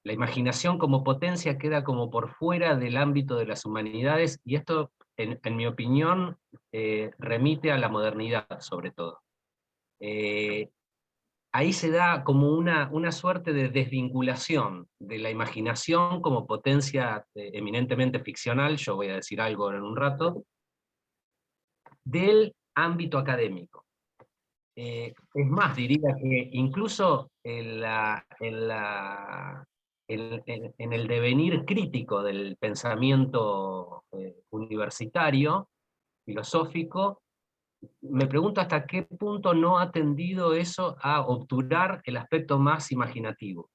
La imaginación como potencia queda como por fuera del ámbito de las humanidades, y esto, en mi opinión, remite a la modernidad, sobre todo. Ahí se da como una suerte de desvinculación de la imaginación como potencia eminentemente ficcional, yo voy a decir algo en un rato, del ámbito académico. Es más, diría que incluso en el devenir crítico del pensamiento universitario, filosófico, me pregunto hasta qué punto no ha tendido eso a obturar el aspecto más imaginativo,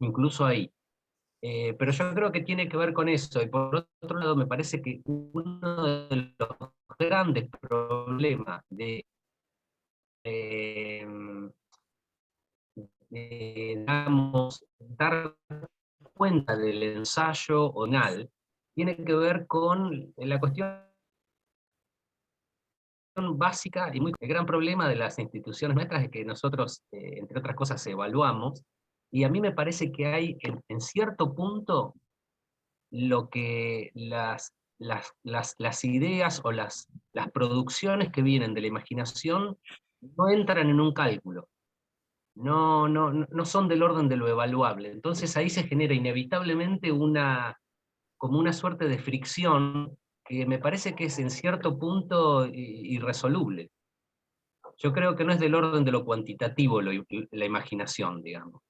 incluso ahí. Pero yo creo que tiene que ver con eso, y por otro lado me parece que uno de los grandes problemas de digamos, dar cuenta del ensayo onal, tiene que ver con la cuestión básica y muy el gran problema de las instituciones nuestras es que nosotros, entre otras cosas, evaluamos, y a mí me parece que hay en cierto punto lo que las ideas o las producciones que vienen de la imaginación no entran en un cálculo. No son del orden de lo evaluable. Entonces ahí se genera inevitablemente como una suerte de fricción que me parece que es en cierto punto irresoluble. Yo creo que no es del orden de lo cuantitativo la imaginación, digamos.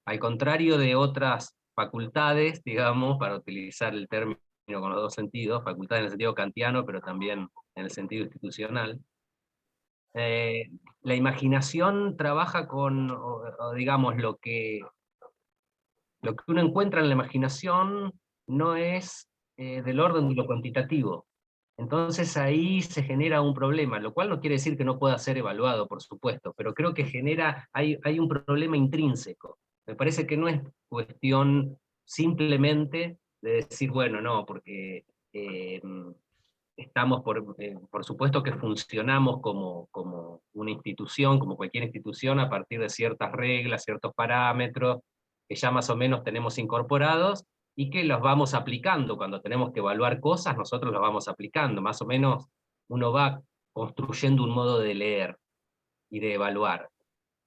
Al contrario de otras facultades, digamos, para utilizar el término con los dos sentidos, facultades en el sentido kantiano, pero también en el sentido institucional, la imaginación trabaja con, o digamos, lo que uno encuentra en la imaginación no es del orden de lo cuantitativo. Entonces ahí se genera un problema, lo cual no quiere decir que no pueda ser evaluado, por supuesto, pero creo que hay un problema intrínseco. Me parece que no es cuestión simplemente de decir, bueno, no, porque estamos, por supuesto que funcionamos como una institución, como cualquier institución, a partir de ciertas reglas, ciertos parámetros, que ya más o menos tenemos incorporados, y que los vamos aplicando. Cuando tenemos que evaluar cosas, nosotros los vamos aplicando. Más o menos uno va construyendo un modo de leer y de evaluar.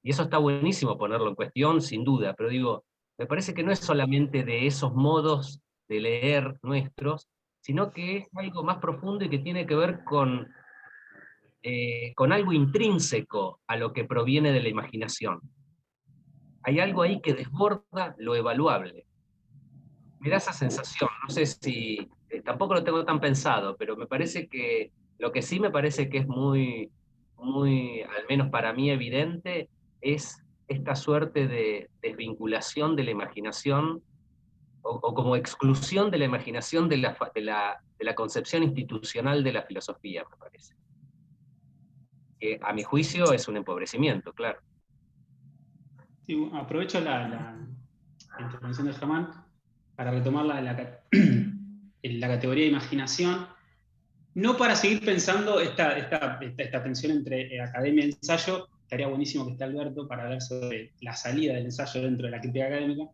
Y eso está buenísimo ponerlo en cuestión, sin duda, pero digo, me parece que no es solamente de esos modos de leer nuestros, sino que es algo más profundo y que tiene que ver con algo intrínseco a lo que proviene de la imaginación. hay algo ahí que desborda lo evaluable. Me da esa sensación, no sé si, tampoco lo tengo tan pensado, pero me parece que, lo que sí me parece que es muy, muy, al menos para mí evidente, es esta suerte de desvinculación de la imaginación, o como exclusión de la imaginación de la concepción institucional de la filosofía, me parece. Que a mi juicio es un empobrecimiento, claro. Sí, aprovecho la intervención de Germán para retomar la categoría de imaginación, no para seguir pensando esta tensión entre academia y ensayo. Estaría buenísimo que esté Alberto para hablar sobre la salida del ensayo dentro de la crítica académica.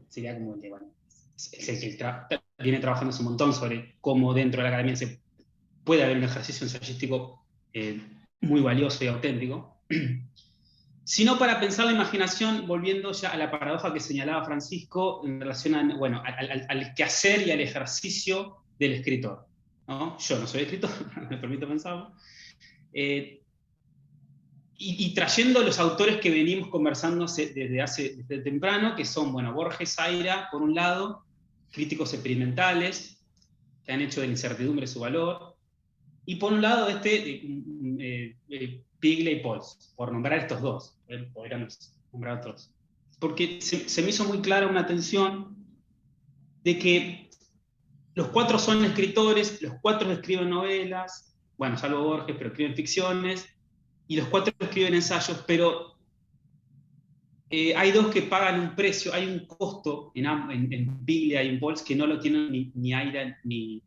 Sería como que, bueno, es el que viene trabajando hace un montón sobre cómo dentro de la academia puede haber un ejercicio ensayístico muy valioso y auténtico, sino para pensar la imaginación, volviendo ya a la paradoja que señalaba Francisco en relación a, bueno, al quehacer y al ejercicio del escritor, ¿no? Yo no soy escritor, me permito pensarlo, y trayendo los autores que venimos conversando desde temprano, que son, bueno, Borges, Zaira, por un lado, críticos experimentales, que han hecho de la incertidumbre su valor, y por un lado Piglia y Pauls, por nombrar estos dos, podríamos nombrar otros. Porque se me hizo muy clara una tensión de que los cuatro son escritores, los cuatro escriben novelas, bueno, salvo Borges, pero escriben ficciones, y los cuatro escriben ensayos, pero hay dos que pagan un precio, hay un costo en Piglia y en Pauls que no lo tienen ni Aira ni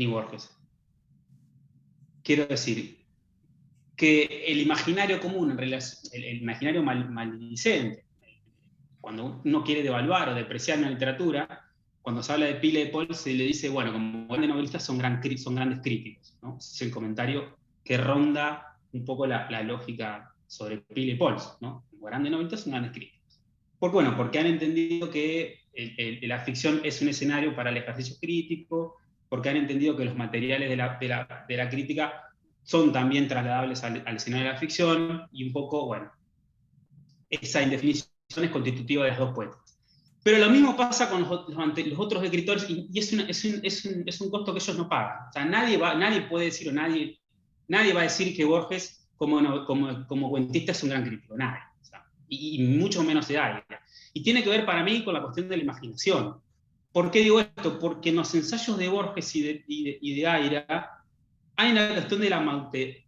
Borges. Quiero decir, que el imaginario común, en realidad, el imaginario maledicente, cuando uno quiere devaluar o depreciar una literatura, cuando se habla de Piglia y Pauls se le dice, bueno, como grandes novelistas son grandes críticos, ¿no? Ese es el comentario que ronda un poco la lógica sobre Piglia y Pauls, ¿no? Como grandes novelistas son grandes críticos. Bueno, porque han entendido que la ficción es un escenario para el ejercicio crítico, porque han entendido que los materiales de la crítica son también trasladables al escenario de la ficción, y un poco, bueno, esa indefinición es constitutiva de las dos poetas. Pero lo mismo pasa con los otros escritores, y es un costo que ellos no pagan. O sea, nadie puede decir, o nadie va a decir que Borges, como cuentista, es un gran crítico, nadie. O sea, y mucho menos de Aira. Y tiene que ver para mí con la cuestión de la imaginación. ¿Por qué digo esto? Porque en los ensayos de Borges y de Aira hay una cuestión del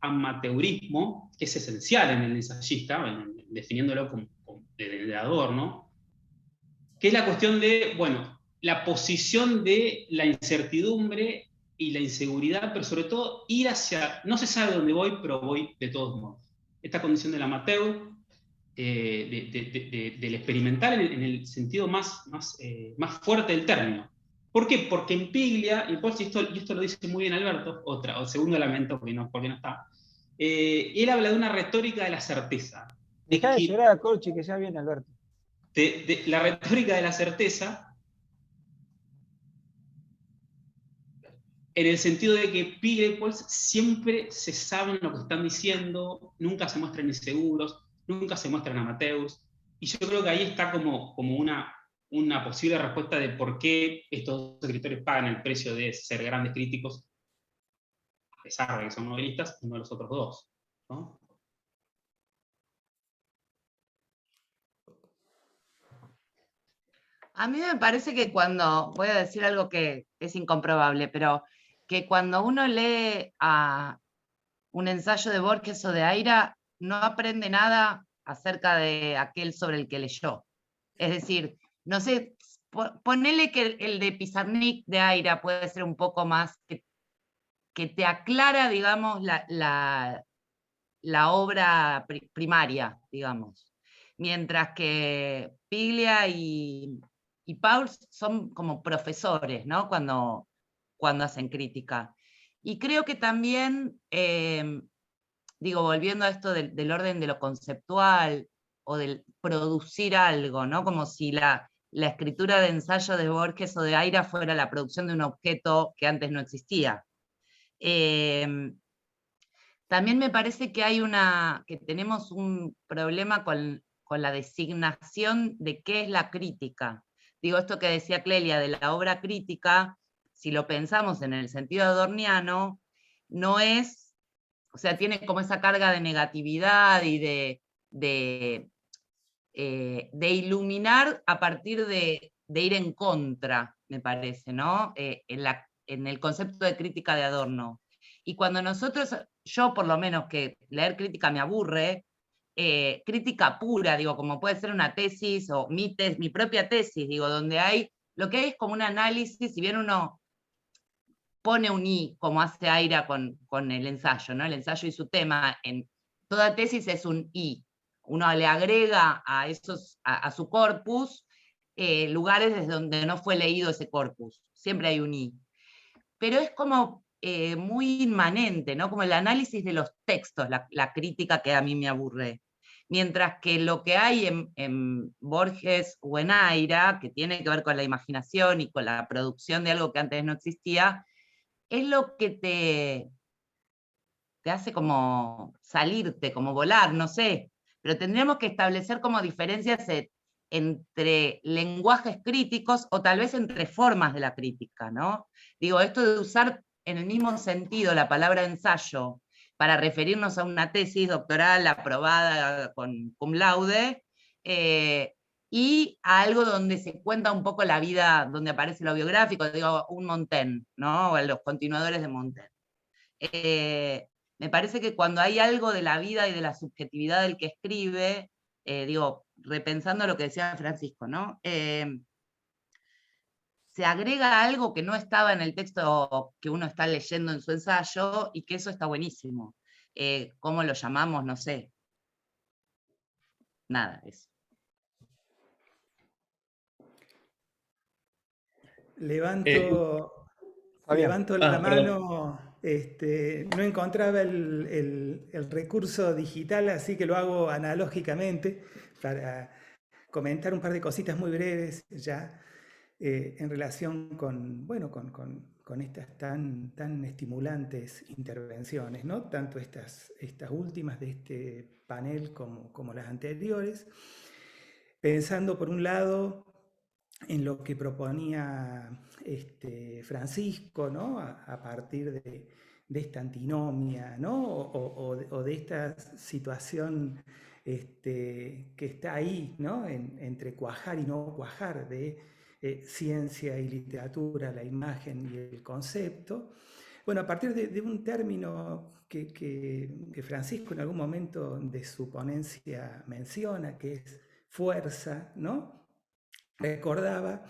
amateurismo que es esencial en el ensayista, definiéndolo como de adorno, que es la cuestión de, bueno, la posición de la incertidumbre y la inseguridad, pero sobre todo ir hacia, no se sabe dónde voy, pero voy de todos modos. Esta condición del amateur, del experimental en el sentido más fuerte del término. ¿Por qué? Porque en Piglia, y esto lo dice muy bien Alberto, o segundo elemento, porque no está, él habla de una retórica de la certeza. Dejá de llorar a Corchi, que ya viene Alberto. La retórica de la certeza, en el sentido de que Piglia y Pauls siempre se saben lo que están diciendo, nunca se muestran inseguros, nunca se muestran amateurs, y yo creo que ahí está como una posible respuesta de por qué estos dos escritores pagan el precio de ser grandes críticos, a pesar de que son novelistas, uno de los otros dos, ¿no? A mí me parece que cuando, voy a decir algo que es incomprobable, pero que cuando uno lee a un ensayo de Borges o de Aira, no aprende nada acerca de aquel sobre el que leyó. Es decir, no sé, ponele que el de Pizarnik de Aira puede ser un poco más, que te aclara, digamos, la obra primaria, digamos. Mientras que Piglia y Pauls son como profesores, ¿no? Cuando hacen crítica. Y creo que también, digo, volviendo a esto del orden de lo conceptual o del producir algo, ¿no? Como si la escritura de ensayo de Borges o de Aira fuera la producción de un objeto que antes no existía. También me parece que que tenemos un problema con con la designación de qué es la crítica. Digo, esto que decía Clelia de la obra crítica, si lo pensamos en el sentido adorniano, no es, o sea, tiene como esa carga de negatividad y de iluminar a partir de ir en contra, me parece, ¿no? En el concepto de crítica de Adorno. Y cuando nosotros, yo por lo menos que leer crítica me aburre, crítica pura, digo, como puede ser una tesis o mi propia tesis, digo, donde hay, lo que hay es como un análisis, si bien uno pone un I, como hace Aira con el ensayo, ¿no? El ensayo y su tema, en toda tesis es un I. Uno le agrega a su corpus lugares desde donde no fue leído ese corpus. Siempre hay un I. Pero es como muy inmanente, ¿no? Como el análisis de los textos, la crítica que a mí me aburre. Mientras que lo que hay en Borges o en Aira, que tiene que ver con la imaginación y con la producción de algo que antes no existía, es lo que te hace como salirte, como volar, no sé. Pero tendríamos que establecer como diferencias entre lenguajes críticos o tal vez entre formas de la crítica, ¿no? Digo, esto de usar en el mismo sentido la palabra ensayo para referirnos a una tesis doctoral aprobada con cum laude, y a algo donde se cuenta un poco la vida, donde aparece lo biográfico, digo, un Montaigne, ¿no? O los continuadores de Montaigne. Me parece que cuando hay algo de la vida y de la subjetividad del que escribe, digo, repensando lo que decía Francisco, ¿no? Se agrega algo que no estaba en el texto que uno está leyendo en su ensayo, y que eso está buenísimo. ¿Cómo lo llamamos? No sé. Nada, eso. Levanto la mano, no encontraba el recurso digital, así que lo hago analógicamente para comentar un par de cositas muy breves ya en relación con, bueno, con estas tan estimulantes intervenciones, ¿no? Tanto estas últimas de este panel como las anteriores, pensando por un lado en lo que proponía Francisco, ¿no? A partir de esta antinomia, ¿no? O de esta situación que está ahí, ¿no? Entre cuajar y no cuajar, de ciencia y literatura, la imagen y el concepto. Bueno, a partir de un término que Francisco en algún momento de su ponencia menciona, que es fuerza, ¿no? Recordaba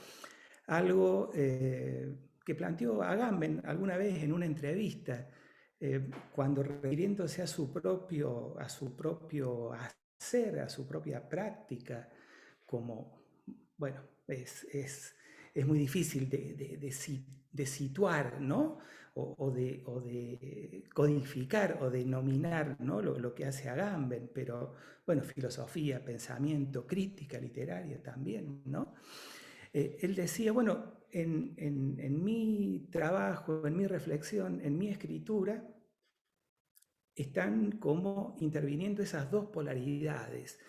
algo que planteó Agamben alguna vez en una entrevista, cuando refiriéndose a su propio hacer, a su propia práctica, como, bueno, es muy difícil de situar, ¿no? O de codificar o de nominar, ¿no? lo que hace Agamben, pero bueno, filosofía, pensamiento, crítica literaria también, ¿no? Él decía, bueno, en mi trabajo, en mi reflexión, en mi escritura, están como interviniendo esas dos polaridades,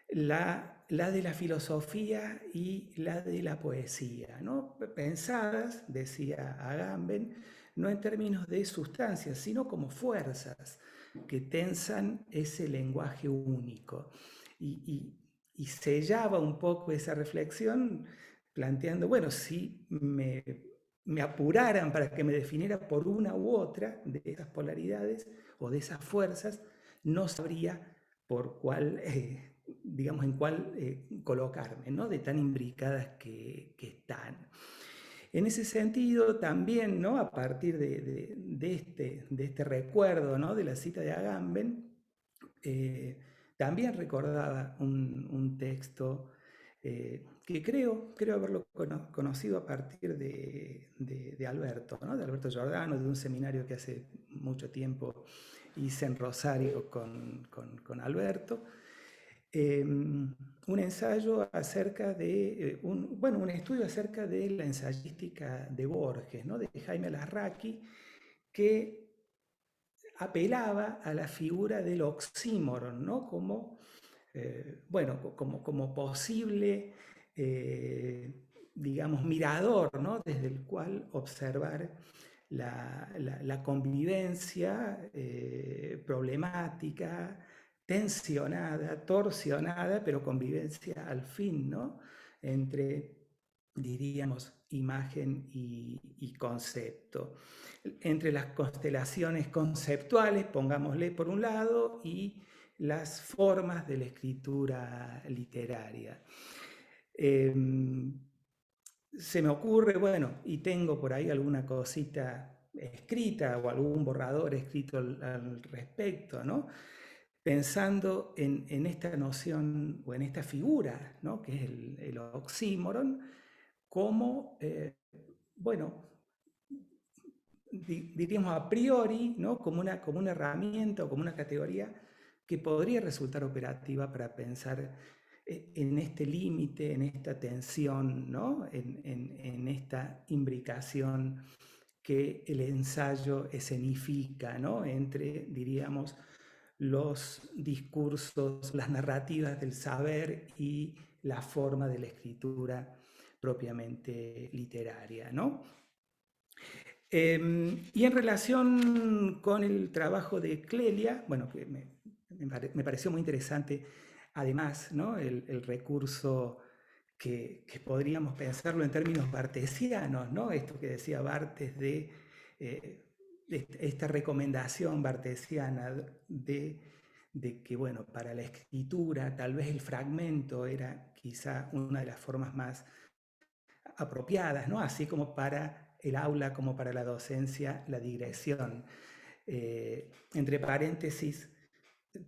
la de la filosofía y la de la poesía, ¿no? Pensadas, decía Agamben, no en términos de sustancias, sino como fuerzas que tensan ese lenguaje único. Y sellaba un poco esa reflexión planteando, bueno, si me apuraran para que me definiera por una u otra de esas polaridades o de esas fuerzas, no sabría por cuál, digamos, en cuál colocarme, ¿no? De tan imbricadas que están. En ese sentido, también, ¿no? A partir de este recuerdo, ¿no? De la cita de Agamben, también recordaba un texto que creo haberlo conocido a partir de Alberto, ¿no? De Alberto Giordano, de un seminario que hace mucho tiempo hice en Rosario con Alberto. Un ensayo acerca de, un estudio acerca de la ensayística de Borges, ¿no? De Jaime Alarraqui, que apelaba a la figura del oxímoron, ¿no? Como bueno, como posible, digamos, mirador, ¿no? Desde el cual observar la convivencia problemática, tensionada, torsionada, pero convivencia al fin, ¿no? Entre, diríamos, imagen y concepto. Entre las constelaciones conceptuales, pongámosle por un lado, y las formas de la escritura literaria. Se me ocurre, bueno, y tengo por ahí alguna cosita escrita o algún borrador escrito al respecto, ¿no? Pensando en esta noción o en esta figura, ¿no? Que es el oxímoron, como, bueno, diríamos a priori, ¿no? Como una herramienta o como una categoría que podría resultar operativa para pensar en este límite, en esta tensión, ¿no? en esta imbricación que el ensayo escenifica, ¿no? Entre, diríamos, los discursos, las narrativas del saber y la forma de la escritura propiamente literaria, ¿no? Y en relación con el trabajo de Clelia, bueno, que me pareció muy interesante, además, ¿no? el recurso que podríamos pensarlo en términos bartesianos, ¿no? Esto que decía Barthes de esta recomendación bartesiana de que, bueno, para la escritura tal vez el fragmento era quizá una de las formas más apropiadas, ¿no? Así como para el aula, como para la docencia, la digresión. Entre paréntesis,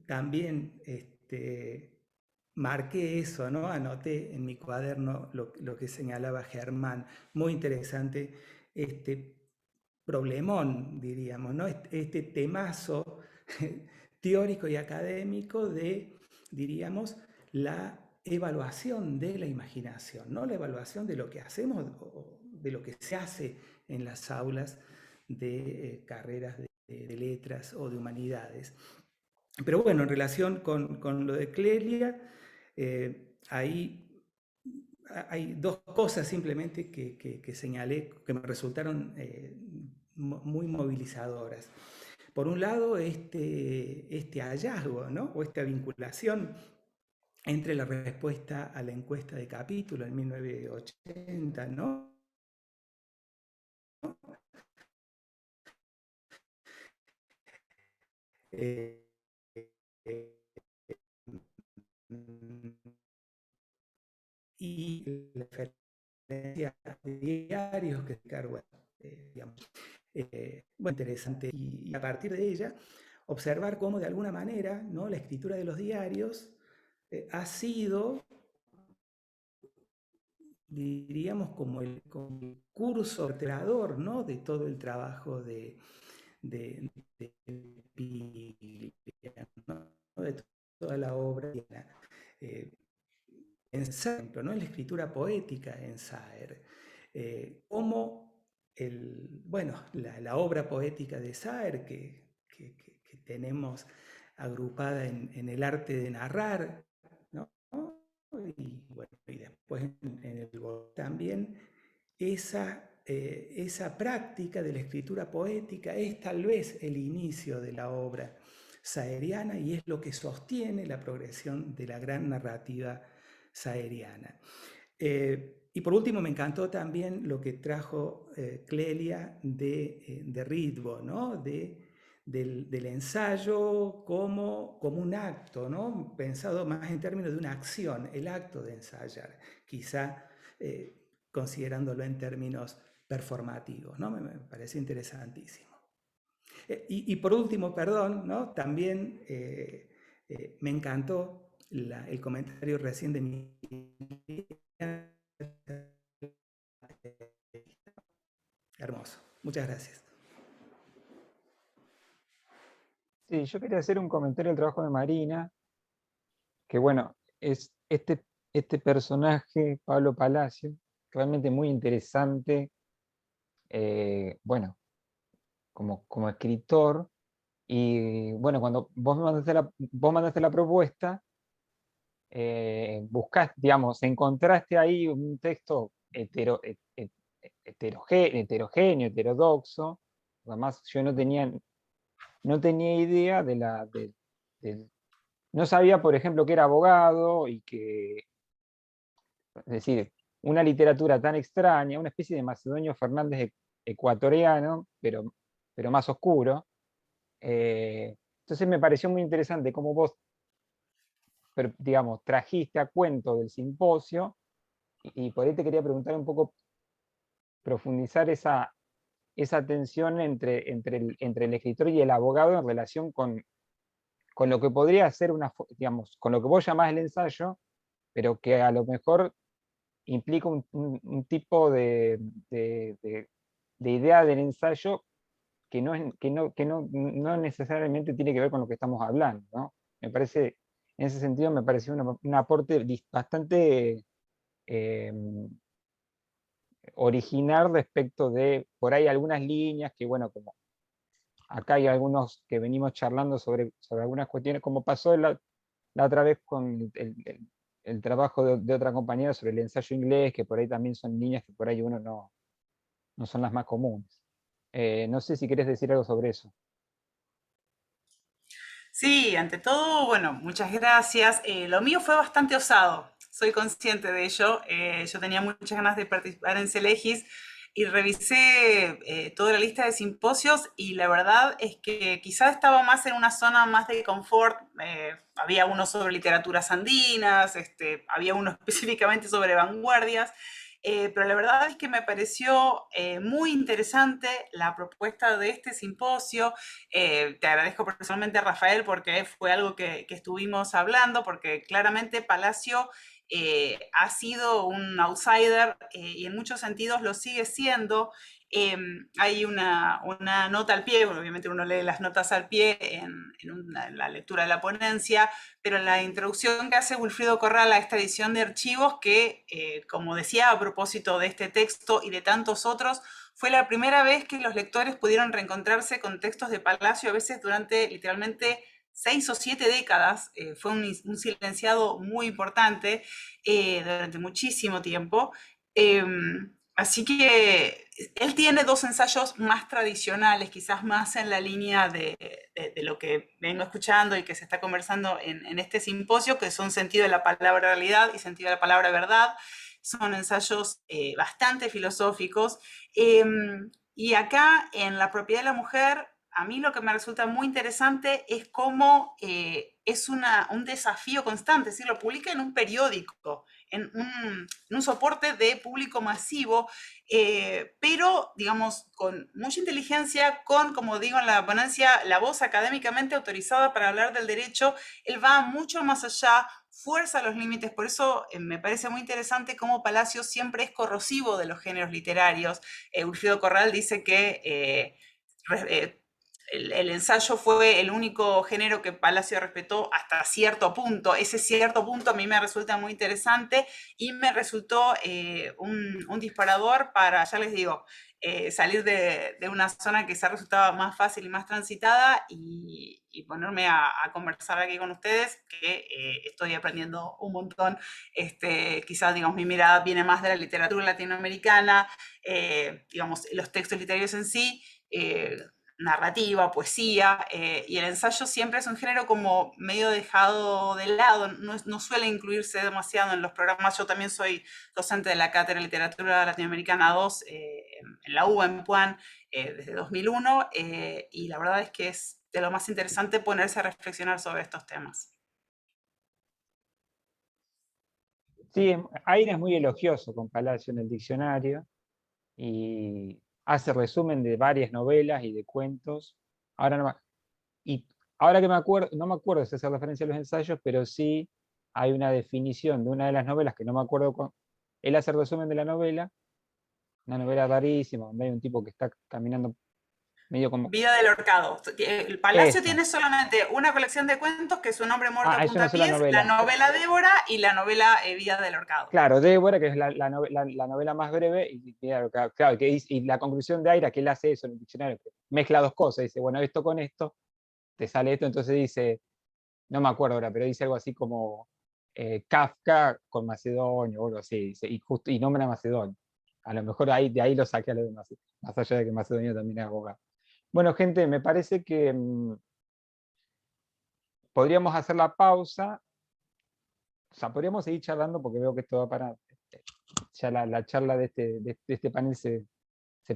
también marqué eso, ¿no? Anoté en mi cuaderno lo que señalaba Germán. Muy interesante este problemón, diríamos, ¿no? Este temazo teórico y académico de, diríamos, la evaluación de la imaginación, ¿no? La evaluación de lo que hacemos, de lo que se hace en las aulas de carreras de letras o de humanidades. Pero bueno, en relación con lo de Clelia, ahí hay dos cosas simplemente que señalé que me resultaron muy movilizadoras. Por un lado, este hallazgo, ¿no? O esta vinculación entre la respuesta a la encuesta de capítulo en 1980, ¿no? Y la referencia de diarios que bueno, digamos, bueno, interesante, y a partir de ella observar cómo de alguna manera, ¿no? La escritura de los diarios ha sido, diríamos, como el curso vertebrador, ¿no? De todo el trabajo de Piglia, ¿no? De toda la obra. Ejemplo, ¿no? En la escritura poética en Saer, como bueno, la obra poética de Saer que tenemos agrupada en el arte de narrar, ¿no? Y, bueno, y después en el también esa práctica de la escritura poética es tal vez el inicio de la obra saeriana y es lo que sostiene la progresión de la gran narrativa saeriana. Y por último, me encantó también lo que trajo Clelia de Ritvo, ¿no? Del ensayo como un acto, ¿no? Pensado más en términos de una acción, el acto de ensayar, quizá considerándolo en términos performativos, ¿no? Me parece interesantísimo. Y por último, perdón, ¿no? También me encantó el comentario recién de mi... Hermoso. Muchas gracias. Sí, yo quería hacer un comentario del trabajo de Marina, que bueno, es este personaje, Pablo Palacio, realmente muy interesante, bueno, como escritor, y bueno, cuando vos mandaste la propuesta, buscaste, digamos, encontraste ahí un texto heterogéneo, heterodoxo. Además, yo no tenía idea no sabía, por ejemplo, que era abogado y que, es decir, una literatura tan extraña, una especie de Macedonio Fernández ecuatoriano, pero más oscuro. Entonces me pareció muy interesante cómo vos, digamos, trajiste a cuento del simposio, y por ahí te quería preguntar un poco, profundizar esa tensión entre el escritor y el abogado en relación con lo que podría ser digamos, con lo que vos llamás el ensayo, pero que a lo mejor implica un tipo de idea del ensayo que no necesariamente tiene que ver con lo que estamos hablando, ¿no? Me parece, en ese sentido, me pareció un aporte bastante original respecto de, por ahí, algunas líneas que, bueno, como acá hay algunos que venimos charlando sobre algunas cuestiones, como pasó la otra vez con el trabajo de otra compañera sobre el ensayo inglés, que por ahí también son líneas que por ahí uno no son las más comunes. No sé si querés decir algo sobre eso. Sí, ante todo, bueno, muchas gracias. Lo mío fue bastante osado, soy consciente de ello. Yo tenía muchas ganas de participar en Selegis y revisé toda la lista de simposios, y la verdad es que quizás estaba más en una zona más de confort. Había uno sobre literaturas andinas, había uno específicamente sobre vanguardias. Pero la verdad es que me pareció muy interesante la propuesta de este simposio. Te agradezco personalmente, a Rafael, porque fue algo que estuvimos hablando, porque claramente Palacio ha sido un outsider y en muchos sentidos lo sigue siendo. Hay una nota al pie, obviamente uno lee las notas al pie en la lectura de la ponencia, pero la introducción que hace Wilfrido Corral a esta edición de archivos, que, como decía, a propósito de este texto y de tantos otros, fue la primera vez que los lectores pudieron reencontrarse con textos de Palacio, a veces durante literalmente 6 o 7 décadas. Fue un silenciado muy importante durante muchísimo tiempo. Así que él tiene dos ensayos más tradicionales, quizás más en la línea de lo que vengo escuchando y que se está conversando en este simposio, que son Sentido de la palabra realidad y Sentido de la palabra verdad. Son ensayos bastante filosóficos. Y acá, en La propiedad de la mujer, a mí lo que me resulta muy interesante es cómo es un desafío constante. Es decir, lo publica en un periódico, en un soporte de público masivo, pero, digamos, con mucha inteligencia, con, como digo en la ponencia, la voz académicamente autorizada para hablar del derecho. Él va mucho más allá, fuerza los límites. Por eso me parece muy interesante cómo Palacio siempre es corrosivo de los géneros literarios. Wilfrido Corral dice que el ensayo fue el único género que Palacio respetó hasta cierto punto. Ese cierto punto a mí me resulta muy interesante y me resultó un disparador para, ya les digo, salir de una zona que quizá resultaba más fácil y más transitada, y ponerme a conversar aquí con ustedes, que estoy aprendiendo un montón. Quizás, digamos, mi mirada viene más de la literatura latinoamericana, digamos, los textos literarios en sí, narrativa, poesía, y el ensayo siempre es un género como medio dejado de lado, no suele incluirse demasiado en los programas. Yo también soy docente de la Cátedra de Literatura Latinoamericana 2 en la UBA, en Puan, desde 2001, y la verdad es que es de lo más interesante ponerse a reflexionar sobre estos temas. Sí, Aira es muy elogioso con Palacio en el diccionario, y hace resumen de varias novelas y de cuentos. Y ahora que me acuerdo, no me acuerdo si hace referencia a los ensayos, pero sí hay una definición de una de las novelas que no me acuerdo. Él hace resumen de la novela, una novela rarísima, donde hay un tipo que está caminando medio como... Vida del Horcado. El Palacio Esa. tiene solamente una colección de cuentos, que es Un hombre muerto a Es una sola puntapiés, novela. la novela Débora y la novela Vida del Horcado. Claro, Débora, que es la novela más breve, y claro, y la conclusión de Aira, que él hace eso en el diccionario, que mezcla dos cosas, dice, bueno, esto con esto, te sale esto. Entonces dice, no me acuerdo ahora, pero dice algo así como, Kafka con Macedonia, o algo así, y nombra a Macedonia. A lo mejor de ahí lo saqué a lo de Macedonia, más allá de que Macedonia también es abogado. Bueno, gente, me parece que podríamos hacer la pausa. O sea, podríamos seguir charlando porque veo que esto va para... Ya la charla de este panel se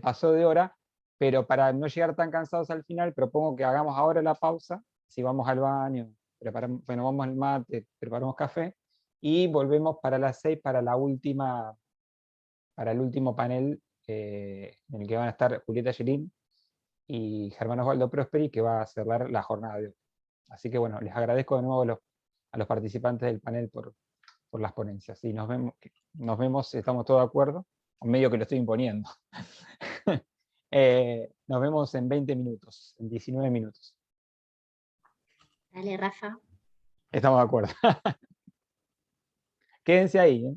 pasó de hora, pero para no llegar tan cansados al final, propongo que hagamos ahora la pausa, si vamos al baño, vamos al mate, preparamos café, y volvemos para las 6 para el último panel, en el que van a estar Julieta Gelín y Germán Osvaldo Prosperi, que va a cerrar la jornada de hoy. Así que bueno, les agradezco de nuevo a los participantes del panel por las ponencias. Y nos vemos, estamos todos de acuerdo, medio que lo estoy imponiendo. Nos vemos en 20 minutos, en 19 minutos. Dale, Rafa. Estamos de acuerdo. Quédense ahí, ¿eh?